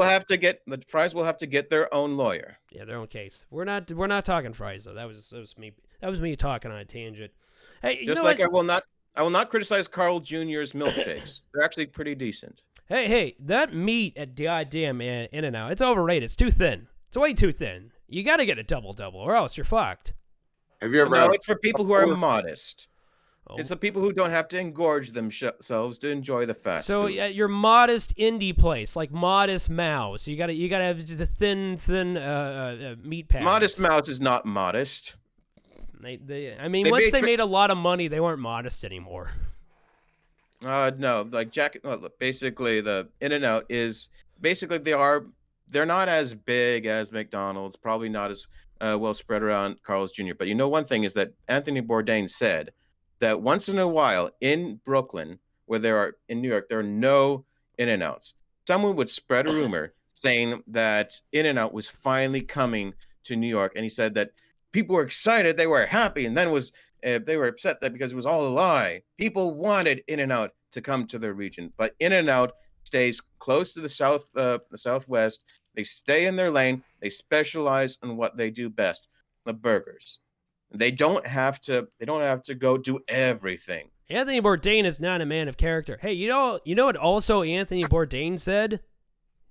Speaker 3: will have to get their own lawyer.
Speaker 1: Yeah, their own case. We're not talking fries though. That was me talking on a tangent. Hey, you
Speaker 3: Just
Speaker 1: know
Speaker 3: like
Speaker 1: what?
Speaker 3: I will not criticize Carl Jr.'s milkshakes. They're actually pretty decent.
Speaker 1: Hey, that meat at goddamn In-N-Out, it's overrated. It's too thin. It's way too thin. You got to get a double-double or else you're fucked.
Speaker 5: Have you ever
Speaker 3: No,
Speaker 5: had
Speaker 3: it's for people who are modest.
Speaker 1: Oh.
Speaker 3: It's the people who don't have to engorge themselves to enjoy the fast
Speaker 1: So
Speaker 3: food.
Speaker 1: at your modest indie place, like Modest Mouse, you gotta have the thin meat patties.
Speaker 3: Modest Mouse is not modest.
Speaker 1: Once they made a lot of money, they weren't modest anymore.
Speaker 3: No, like basically the In-N-Out is basically they're not as big as McDonald's, probably not as well spread around Carl's Jr. But you know one thing is that Anthony Bourdain said that once in a while in Brooklyn, in New York, there are no In-N-Outs. Someone would spread a rumor saying that In-N-Out was finally coming to New York, and he said that people were excited, they were happy, and then they were upset that because it was all a lie. People wanted In-N-Out to come to their region, but In-N-Out stays close to the Southwest. They stay in their lane. They specialize in what they do best, the burgers. They don't have to go do everything.
Speaker 1: Anthony Bourdain is not a man of character. Hey, you know what also Anthony Bourdain said?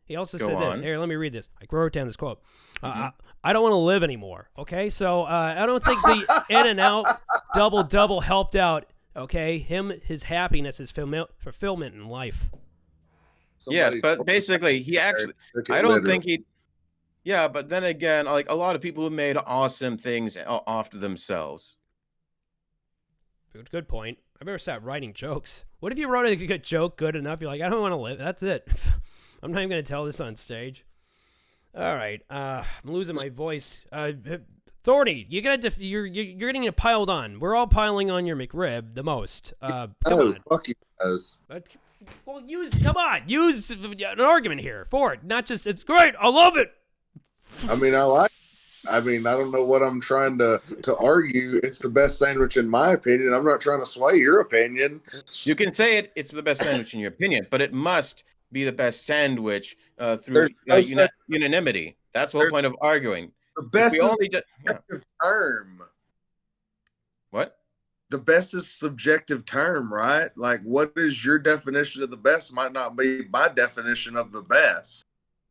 Speaker 1: He also said this. Here, let me read this. I wrote down this quote. I don't want to live anymore. Okay, so I don't think the In-N-Out double helped out. Okay, his happiness, his fulfillment in life.
Speaker 3: Yes, but basically, I don't think he. Yeah, but then again, like a lot of people who made awesome things off to themselves.
Speaker 1: Good point. I better start writing jokes. What if you wrote a good joke good enough? You're like, I don't want to live. That's it. I'm not even going to tell this on stage. All right. I'm losing my voice. Thorny, you're getting it piled on. We're all piling on your McRib the most. Come on.
Speaker 5: Fuck you guys.
Speaker 1: Well, use an argument here for it. Not just, it's great. I love it.
Speaker 5: I don't know what I'm trying to argue. It's the best sandwich in my opinion. I'm not trying to sway your opinion.
Speaker 3: You can say it's the best sandwich in your opinion, but it must be the best sandwich through unanimity. That's the whole point of arguing.
Speaker 5: The best
Speaker 3: term.
Speaker 5: What? the best is a subjective term, right? Like, what is your definition of the best might not be my definition of the best.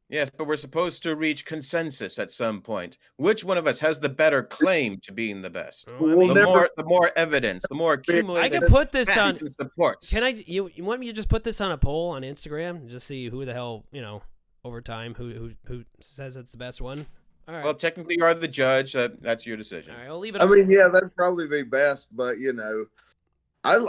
Speaker 3: Yes, but we're supposed to reach consensus at some point. Which one of us has the better claim to being the best?
Speaker 1: Well, I
Speaker 5: We'll
Speaker 1: mean,
Speaker 5: never-
Speaker 3: The more evidence, the more
Speaker 1: I
Speaker 3: accumulated
Speaker 1: can put this on.
Speaker 3: facts and supports.
Speaker 1: Can I? You want me to just put this on a poll on Instagram and just see who the hell over time who says it's the best one? All right.
Speaker 3: Well, technically, you are the judge. That's your decision.
Speaker 1: All right, I'll leave it.
Speaker 5: I mean, yeah, that'd probably be best, but I'm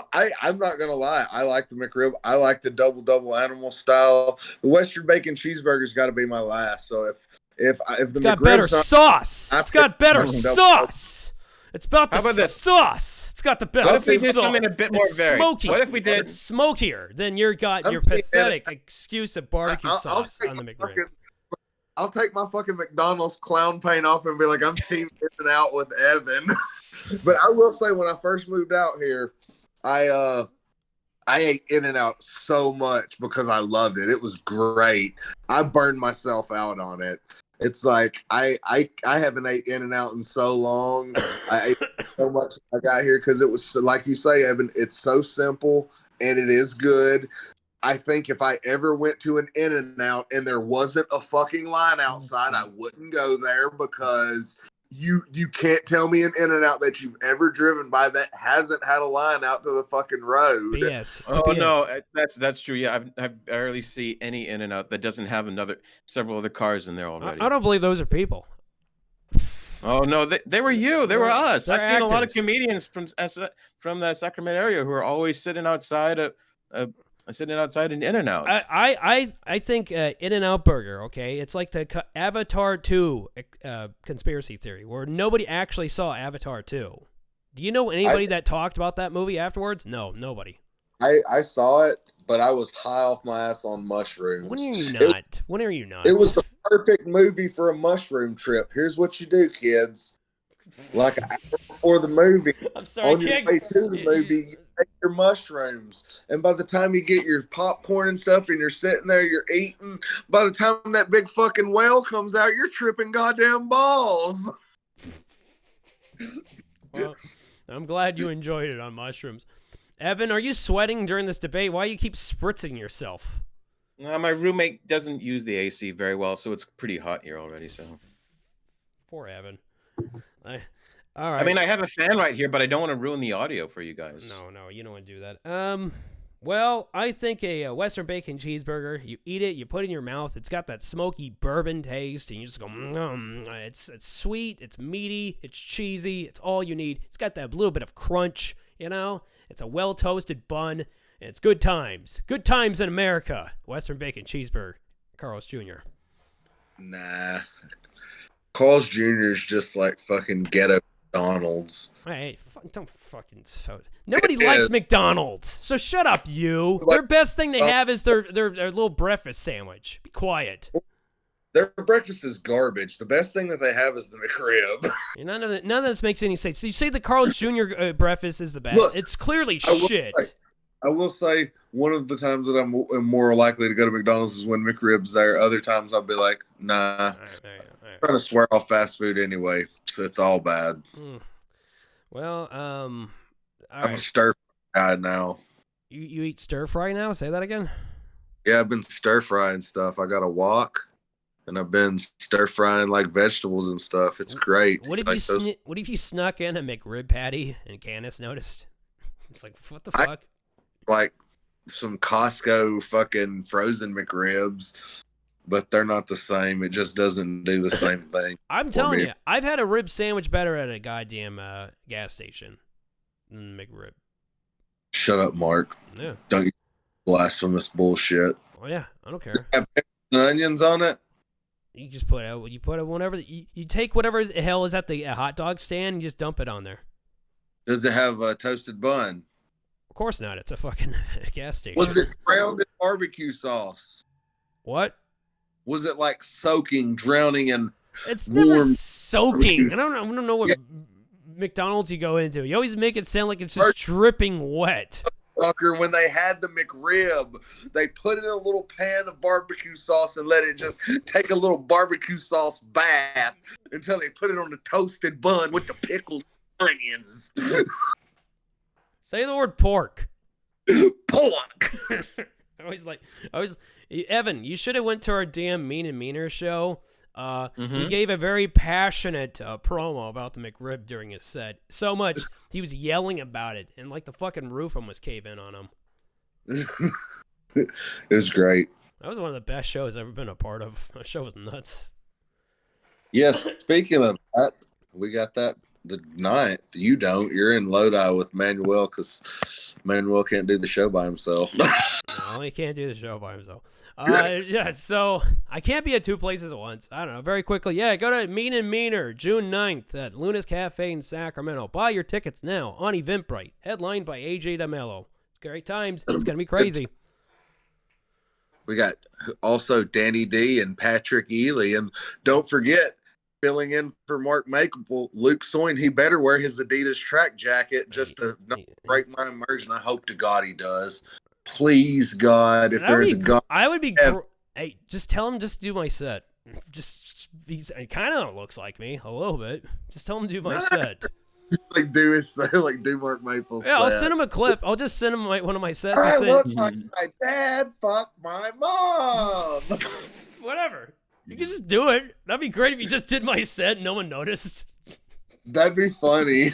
Speaker 5: not gonna lie. I like the McRib. I like the double animal style. The Western bacon cheeseburger's got to be my last. So if the
Speaker 1: It's got better sauce. It's got better sauce. It's about the
Speaker 3: How about this?
Speaker 1: sauce. It's got the best
Speaker 3: What if we did
Speaker 1: sauce.
Speaker 3: something a bit more
Speaker 1: It's
Speaker 3: varied?
Speaker 1: smoky.
Speaker 3: What if we did?
Speaker 1: It's smokier than your
Speaker 5: I'm
Speaker 1: pathetic excuse of barbecue
Speaker 5: I'll
Speaker 1: sauce
Speaker 5: take
Speaker 1: on the
Speaker 5: my
Speaker 1: McRib.
Speaker 5: I'll take my fucking McDonald's clown paint off and be like, I'm team In-N-Out with Evan. But I will say, when I first moved out here, I ate In-N-Out so much because I loved it. It was great. I burned myself out on it. It's like I haven't ate In-N-Out in so long. I ate so much when I got here because it was, like you say, Evan, it's so simple and it is good. I think if I ever went to an In-N-Out and there wasn't a fucking line outside, I wouldn't go there, because you can't tell me an In-N-Out that you've ever driven by that hasn't had a line out to the fucking road.
Speaker 1: Yes.
Speaker 3: Oh no, that's true. Yeah, I barely see any In-N-Out that doesn't have several other cars in there already.
Speaker 1: I don't believe those are people.
Speaker 3: Oh no, they were you. They were us.
Speaker 1: They're
Speaker 3: I've seen a lot of
Speaker 1: actors.
Speaker 3: comedians from the Sacramento area who are always sitting outside in In-N-Out.
Speaker 1: I think In-N-Out Burger, okay? It's like the Avatar 2 conspiracy theory, where nobody actually saw Avatar 2. Do you know anybody that talked about that movie afterwards? No, nobody.
Speaker 5: I saw it, but I was high off my ass on mushrooms.
Speaker 1: When are you not? When are you not?
Speaker 5: It was the perfect movie for a mushroom trip. Here's what you do, kids. Like an hour before the movie,
Speaker 1: I'm sorry,
Speaker 5: on your way to the movie, you take your mushrooms. And by the time you get your popcorn and stuff and you're sitting there, you're eating, by the time that big fucking whale comes out, you're tripping goddamn balls.
Speaker 1: Well, I'm glad you enjoyed it on mushrooms. Evan, are you sweating during this debate? Why do you keep spritzing yourself?
Speaker 3: My roommate doesn't use the AC very well, so it's pretty hot here already. So
Speaker 1: Poor Evan. All right.
Speaker 3: I mean, I have a fan right here, but I don't want to ruin the audio for you guys.
Speaker 1: No, you don't want to do that. Well, I think a Western bacon cheeseburger, you eat it, you put it in your mouth, it's got that smoky bourbon taste, and you just go, it's sweet, it's meaty, it's cheesy, it's all you need. It's got that little bit of crunch, It's a well-toasted bun, and it's good times. Good times in America. Western bacon cheeseburger, Carl's Jr.
Speaker 5: Nah. Carl's Jr. is just like fucking ghetto McDonald's.
Speaker 1: Hey, don't fucking... Nobody likes McDonald's, so shut up, you. Their best thing they have is their little breakfast sandwich. Be quiet.
Speaker 5: Their breakfast is garbage. The best thing that they have is the McRib.
Speaker 1: None of this makes any sense. So you say the Carl's Jr. Breakfast is the best.
Speaker 5: Look,
Speaker 1: it's clearly
Speaker 5: I will
Speaker 1: shit.
Speaker 5: I will say one of the times that I'm more likely to go to McDonald's is when McRib's there. Other times I'll be like, nah.
Speaker 1: All right.
Speaker 5: I'm trying to swear off fast food anyway, so it's all bad.
Speaker 1: Well, all
Speaker 5: I'm a
Speaker 1: right.
Speaker 5: stir fry guy now.
Speaker 1: You eat stir fry now? Say that again.
Speaker 5: Yeah, I've been stir frying stuff. I got a wok, and I've been stir frying like vegetables and stuff. It's great.
Speaker 1: What if you snuck in a McRib patty and Candace noticed? It's like, what the fuck?
Speaker 5: Like some Costco fucking frozen McRibs, but they're not the same. It just doesn't do the same thing.
Speaker 1: I'm telling you, I've had a rib sandwich better at a goddamn gas station than McRib.
Speaker 5: Shut up, Mark.
Speaker 1: Yeah.
Speaker 5: Don't you blasphemous bullshit.
Speaker 1: Oh yeah, I don't care.
Speaker 5: Have pickles and onions on it?
Speaker 1: You just put it whatever you take whatever the hell is at the hot dog stand and you just dump it on there.
Speaker 5: Does it have a toasted bun?
Speaker 1: Of course not. It's a fucking gas station.
Speaker 5: Was it drowned in barbecue sauce?
Speaker 1: What?
Speaker 5: Was it like soaking, drowning in?
Speaker 1: It's never
Speaker 5: warm
Speaker 1: soaking. I don't know what McDonald's you go into. You always make it sound like it's just dripping wet.
Speaker 5: Fucker, when they had the McRib, they put it in a little pan of barbecue sauce and let it just take a little barbecue sauce bath until they put it on the toasted bun with the pickles and onions.
Speaker 1: Say the word pork.
Speaker 5: Pork.
Speaker 1: Evan, you should have went to our damn Mean and Meaner show.
Speaker 3: Mm-hmm.
Speaker 1: He gave a very passionate promo about the McRib during his set. So much he was yelling about it, and like the fucking roof almost cave in on him.
Speaker 5: It was great.
Speaker 1: That was one of the best shows I've ever been a part of. That show was nuts.
Speaker 5: Yes, speaking of that, we got that the 9th. You don't. You're in Lodi with Manuel because Manuel can't do the show by himself.
Speaker 1: No, he can't do the show by himself. Yeah, so I can't be at two places at once. I don't know. Very quickly, yeah, go to Mean and Meaner, June 9th at Luna's Cafe in Sacramento. Buy your tickets now on Eventbrite. Headlined by AJ DeMello. Great times. It's going to be crazy.
Speaker 5: We got also Danny D and Patrick Ely. And don't forget, filling in for Mark Maple, Luke Soin, he better wear his Adidas track jacket just to not break my immersion. I hope to God he does. Please, God, if there's a God.
Speaker 1: I would be. Hey, just tell him just do my set. It kind of looks like me a little bit. Just tell him to do my set.
Speaker 5: Like do Mark Maple's
Speaker 1: Yeah, I'll
Speaker 5: set.
Speaker 1: send him a clip. I'll just send him one of my sets.
Speaker 5: I
Speaker 1: and
Speaker 5: look
Speaker 1: say,
Speaker 5: like my dad fucked my mom.
Speaker 1: Whatever. You can just do it. That'd be great if you just did my set and no one noticed.
Speaker 5: That'd be funny.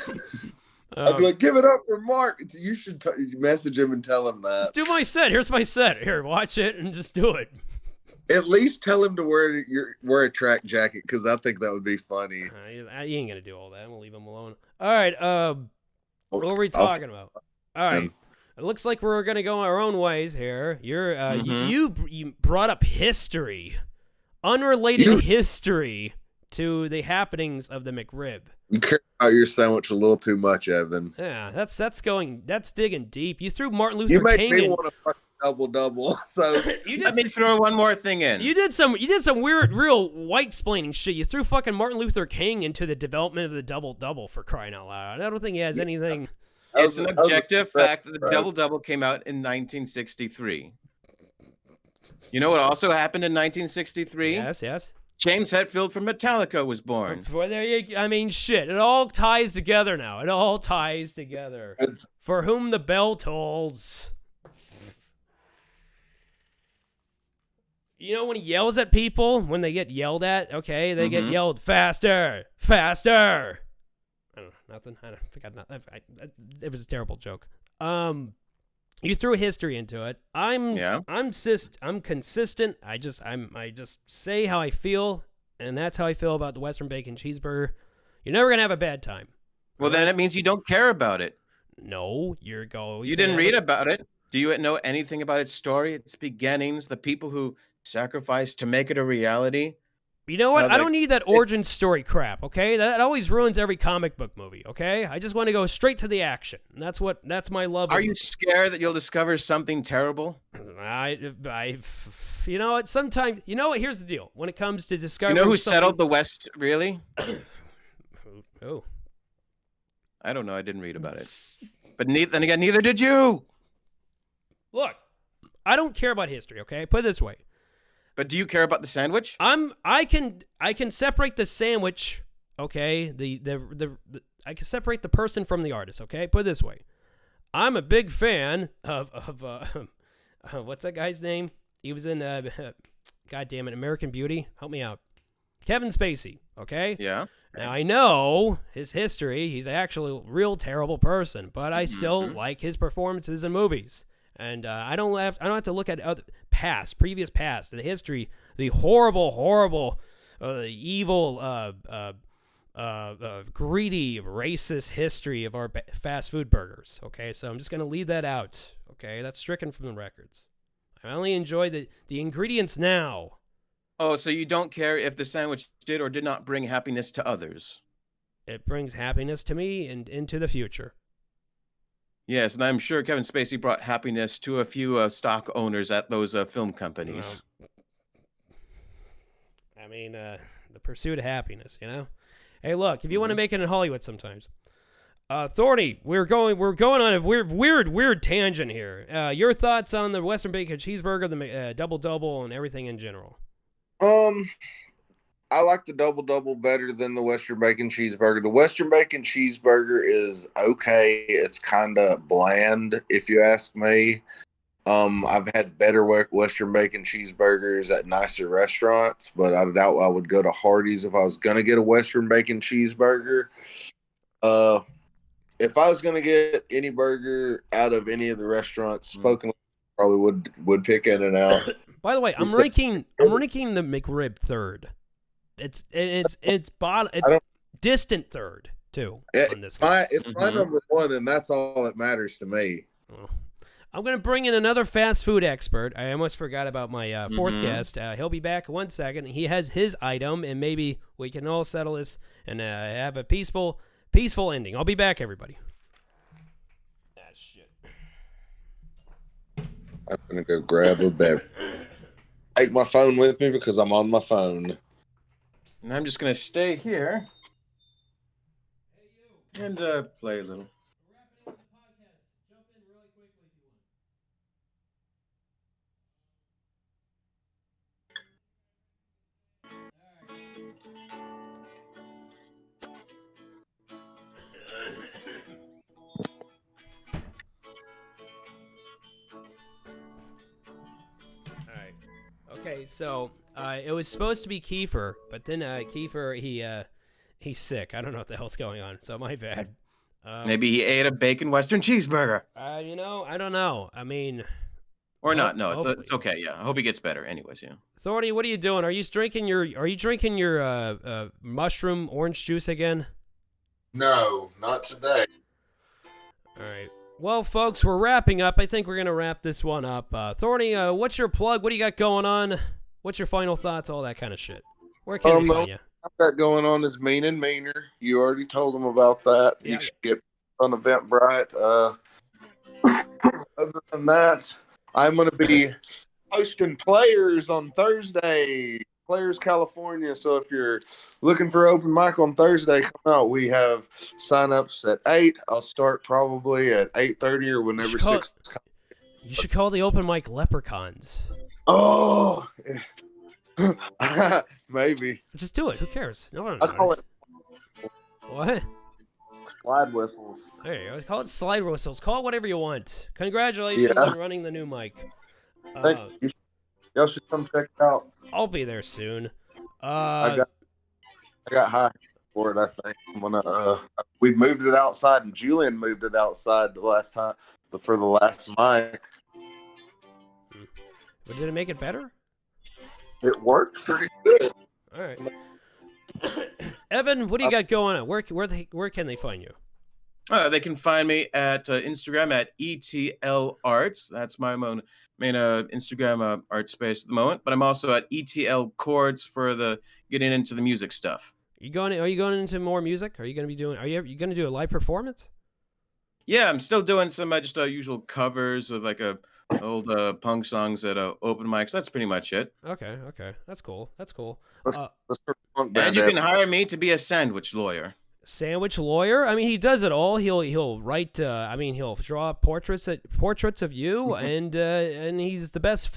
Speaker 5: I'd be like, give it up for Mark. You should message him and tell him that.
Speaker 1: Just do my set. Here's my set. Here, watch it and just do it.
Speaker 5: At least tell him to wear a track jacket because I think that would be funny.
Speaker 1: He ain't gonna do all that. I'm gonna leave him alone. All right. What were we talking about? All right. It looks like we're gonna go our own ways here. You brought up history, unrelated history to the happenings of the McRib.
Speaker 5: You care about your sandwich a little too much, Evan.
Speaker 1: Yeah, that's digging deep. You threw Martin Luther
Speaker 5: You make
Speaker 1: King
Speaker 5: me
Speaker 1: in.
Speaker 5: want to fucking double. So
Speaker 3: Let me throw one more thing in.
Speaker 1: You did some weird, real white-splaining shit. You threw fucking Martin Luther King into the development of the double-double for crying out loud. I don't think he has anything.
Speaker 3: It's an objective fact that the double-double came out in 1963. You know what also happened in 1963?
Speaker 1: Yes.
Speaker 3: James Hetfield from Metallica was born.
Speaker 1: Well, I mean, shit. It all ties together now. It all ties together. For whom the bell tolls. You know when he yells at people, when they get yelled at, okay, they get yelled faster. I don't know, nothing. I forgot nothing. It was a terrible joke. You threw history into it. I'm consistent. I just say how I feel, and that's how I feel about the Western Bacon Cheeseburger. You're never gonna have a bad time.
Speaker 3: Well, then it means you don't care about it.
Speaker 1: No, you're always.
Speaker 3: You didn't read about it. Do you know anything about its story, its beginnings, the people who sacrificed to make it a reality?
Speaker 1: You know what? I don't need that origin story crap, okay? That always ruins every comic book movie, okay? I just want to go straight to the action. And that's my love.
Speaker 3: Are you scared that you'll discover something terrible?
Speaker 1: You know what? Sometimes, you know what? Here's the deal. When it comes to discovering
Speaker 3: You know who settled the West, really?
Speaker 1: Who?
Speaker 3: I don't know. I didn't read about it. But then again, neither did you.
Speaker 1: Look, I don't care about history, okay? Put it this way.
Speaker 3: But do you care about the sandwich?
Speaker 1: I can separate the sandwich, okay? I can separate the person from the artist, okay? Put it this way. I'm a big fan of what's that guy's name? He was in God damn it, American Beauty. Help me out. Kevin Spacey, okay?
Speaker 3: Yeah.
Speaker 1: Now I know his history. He's actually a real terrible person, but I still like his performances in movies. And I don't have to look at previous past, the history, the horrible, evil, greedy, racist history of our fast food burgers. Okay, so I'm just gonna leave that out. Okay, that's stricken from the records. I only enjoy the ingredients now.
Speaker 3: Oh, so you don't care if the sandwich did or did not bring happiness to others?
Speaker 1: It brings happiness to me and into the future.
Speaker 3: Yes, and I'm sure Kevin Spacey brought happiness to a few stock owners at those film companies.
Speaker 1: I mean, the pursuit of happiness, you know? Hey, look, if you want to make it in Hollywood sometimes. Thorny, we're going on a weird tangent here. Your thoughts on the Western Bacon Cheeseburger, the double-double, and everything in general?
Speaker 5: I like the double double better than the Western bacon cheeseburger. The Western bacon cheeseburger is okay. It's kind of bland, if you ask me. I've had better Western bacon cheeseburgers at nicer restaurants, but I doubt I would go to Hardee's if I was gonna get a Western bacon cheeseburger. If I was gonna get any burger out of any of the restaurants, spoken probably would pick In-N-Out.
Speaker 1: By the way, I'm ranking the McRib third. It's distant third too on this list.
Speaker 5: It's my number one, and that's all that matters to me.
Speaker 1: Oh. I'm going to bring in another fast food expert. I almost forgot about my fourth guest. He'll be back in 1 second. He has his item, and maybe we can all settle this and have a peaceful ending. I'll be back, everybody. Ah, shit.
Speaker 5: I'm going to go grab a beverage. Take my phone with me because I'm on my phone.
Speaker 3: And I'm just going to stay here and play a little.
Speaker 1: Okay, so it was supposed to be Kiefer, but then Kiefer, he's sick. I don't know what the hell's going on, so my bad.
Speaker 3: Maybe he ate a bacon Western cheeseburger.
Speaker 1: I don't know. I mean...
Speaker 3: Or not. No, it's okay, yeah. I hope he gets better anyways, yeah.
Speaker 1: Thorny, what are you doing? Are you drinking your mushroom orange juice again?
Speaker 5: No, not today.
Speaker 1: All right. Well, folks, we're wrapping up. I think we're going to wrap this one up. Thorny, what's your plug? What do you got going on? What's your final thoughts? All that kind of shit. Where can we find you?
Speaker 5: What I've got going on is Mean and Meaner. You already told them about that. Yeah. You should get on Eventbrite. Other than that, I'm going to be hosting Players on Thursday. Players California. So if you're looking for open mic on Thursday, come out. We have signups at 8. I'll start probably at 8:30 or whenever 6.
Speaker 1: You should call the open mic Leprechauns.
Speaker 5: Oh, maybe.
Speaker 1: Just do it. Who cares? No one
Speaker 5: knows. I call it
Speaker 1: what?
Speaker 5: Slide whistles.
Speaker 1: There you go. Call it slide whistles. Call it whatever you want. Congratulations on running the new mic.
Speaker 5: Thank you. Y'all should come check it out.
Speaker 1: I'll be there soon.
Speaker 5: I got high for it. I think I'm gonna. We moved it outside, and Julian moved it outside the last time for the last mic.
Speaker 1: But did it make it better?
Speaker 5: It worked pretty good.
Speaker 1: All right. Evan, what do you got going on? Where can they find you?
Speaker 3: They can find me at Instagram at ETL Arts. That's my main Instagram art space at the moment. But I'm also at ETL Chords for the getting into the music stuff. Are you going into more music? Are you going to do a live performance? Yeah, I'm still doing some just usual covers of like old punk songs at open mics. That's pretty much it. Okay, that's cool. And you can hire me to be a sandwich lawyer. Sandwich lawyer? I mean, he does it all. He'll write. He'll draw portraits of you, and he's the best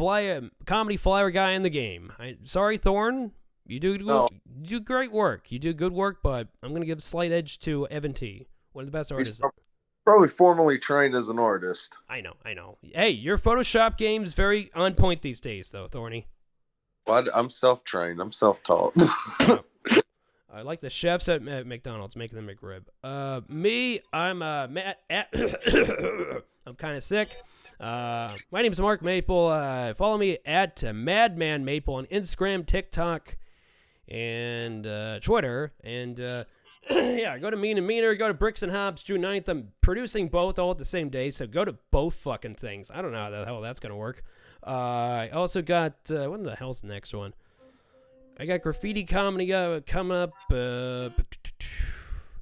Speaker 3: comedy flyer guy in the game. Sorry, Thorne, you do great work. You do good work, but I'm gonna give a slight edge to Evan T, one of the best artists.
Speaker 5: Probably formally trained as an artist.
Speaker 1: I know. Hey, your Photoshop game's very on point these days, though, Thorny.
Speaker 5: Well, I'm self-trained. I'm self-taught.
Speaker 1: I like the chefs at McDonald's making the McRib. Me, I'm Matt. I'm kind of sick. My name is Mark Maple. Follow me at Madman Maple on Instagram, TikTok, and Twitter. And yeah, go to Mean and Meaner. Go to Bricks and Hops June 9th. I'm producing both all at the same day, so go to both fucking things. I don't know how the hell that's gonna work. I also got when the hell's the next one? I got Graffiti Comedy coming up. I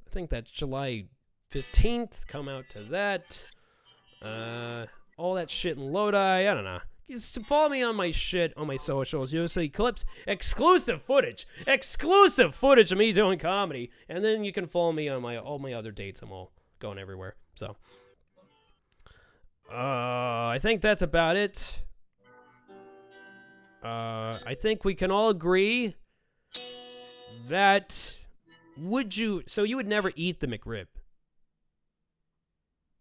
Speaker 1: think that's July 15th. Come out to that. All that shit in Lodi. I don't know. Just follow me on my shit on my socials. You'll see clips, exclusive footage of me doing comedy, and then you can follow me on all my other dates. I'm all going everywhere. So, I think that's about it. I think we can all agree that would you? So you would never eat the McRib,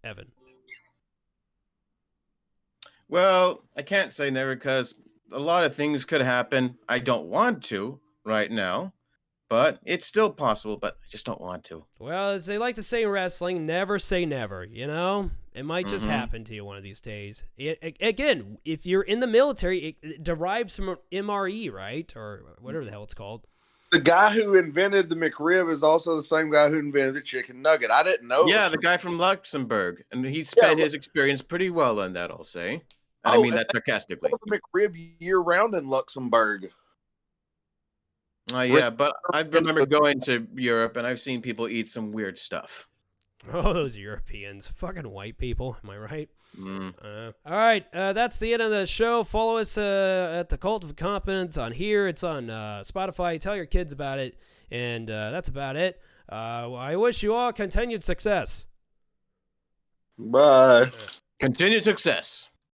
Speaker 1: Evan?
Speaker 3: Well, I can't say never because a lot of things could happen. I don't want to right now, but it's still possible, but I just don't want to.
Speaker 1: Well, as they like to say in wrestling, never say never, you know? It might just
Speaker 3: Mhm.
Speaker 1: happen to you one of these days. Again, if you're in the military, it derives from MRE, right? Or whatever the hell it's called.
Speaker 5: The guy who invented the McRib is also the same guy who invented the chicken nugget. I didn't know.
Speaker 3: Yeah, the guy from Luxembourg, and he spent his experience pretty well on that, I'll say. And I mean that sarcastically.
Speaker 5: The McRib year round in Luxembourg.
Speaker 3: Oh yeah, but I remember going to Europe and I've seen people eat some weird stuff.
Speaker 1: Oh, those Europeans. Fucking white people. Am I right?
Speaker 3: Mm.
Speaker 1: All right. That's the end of the show. Follow us at the Cult of Incompetence on here. It's on Spotify. Tell your kids about it. And that's about it. I wish you all continued success.
Speaker 5: Bye.
Speaker 3: Continued success.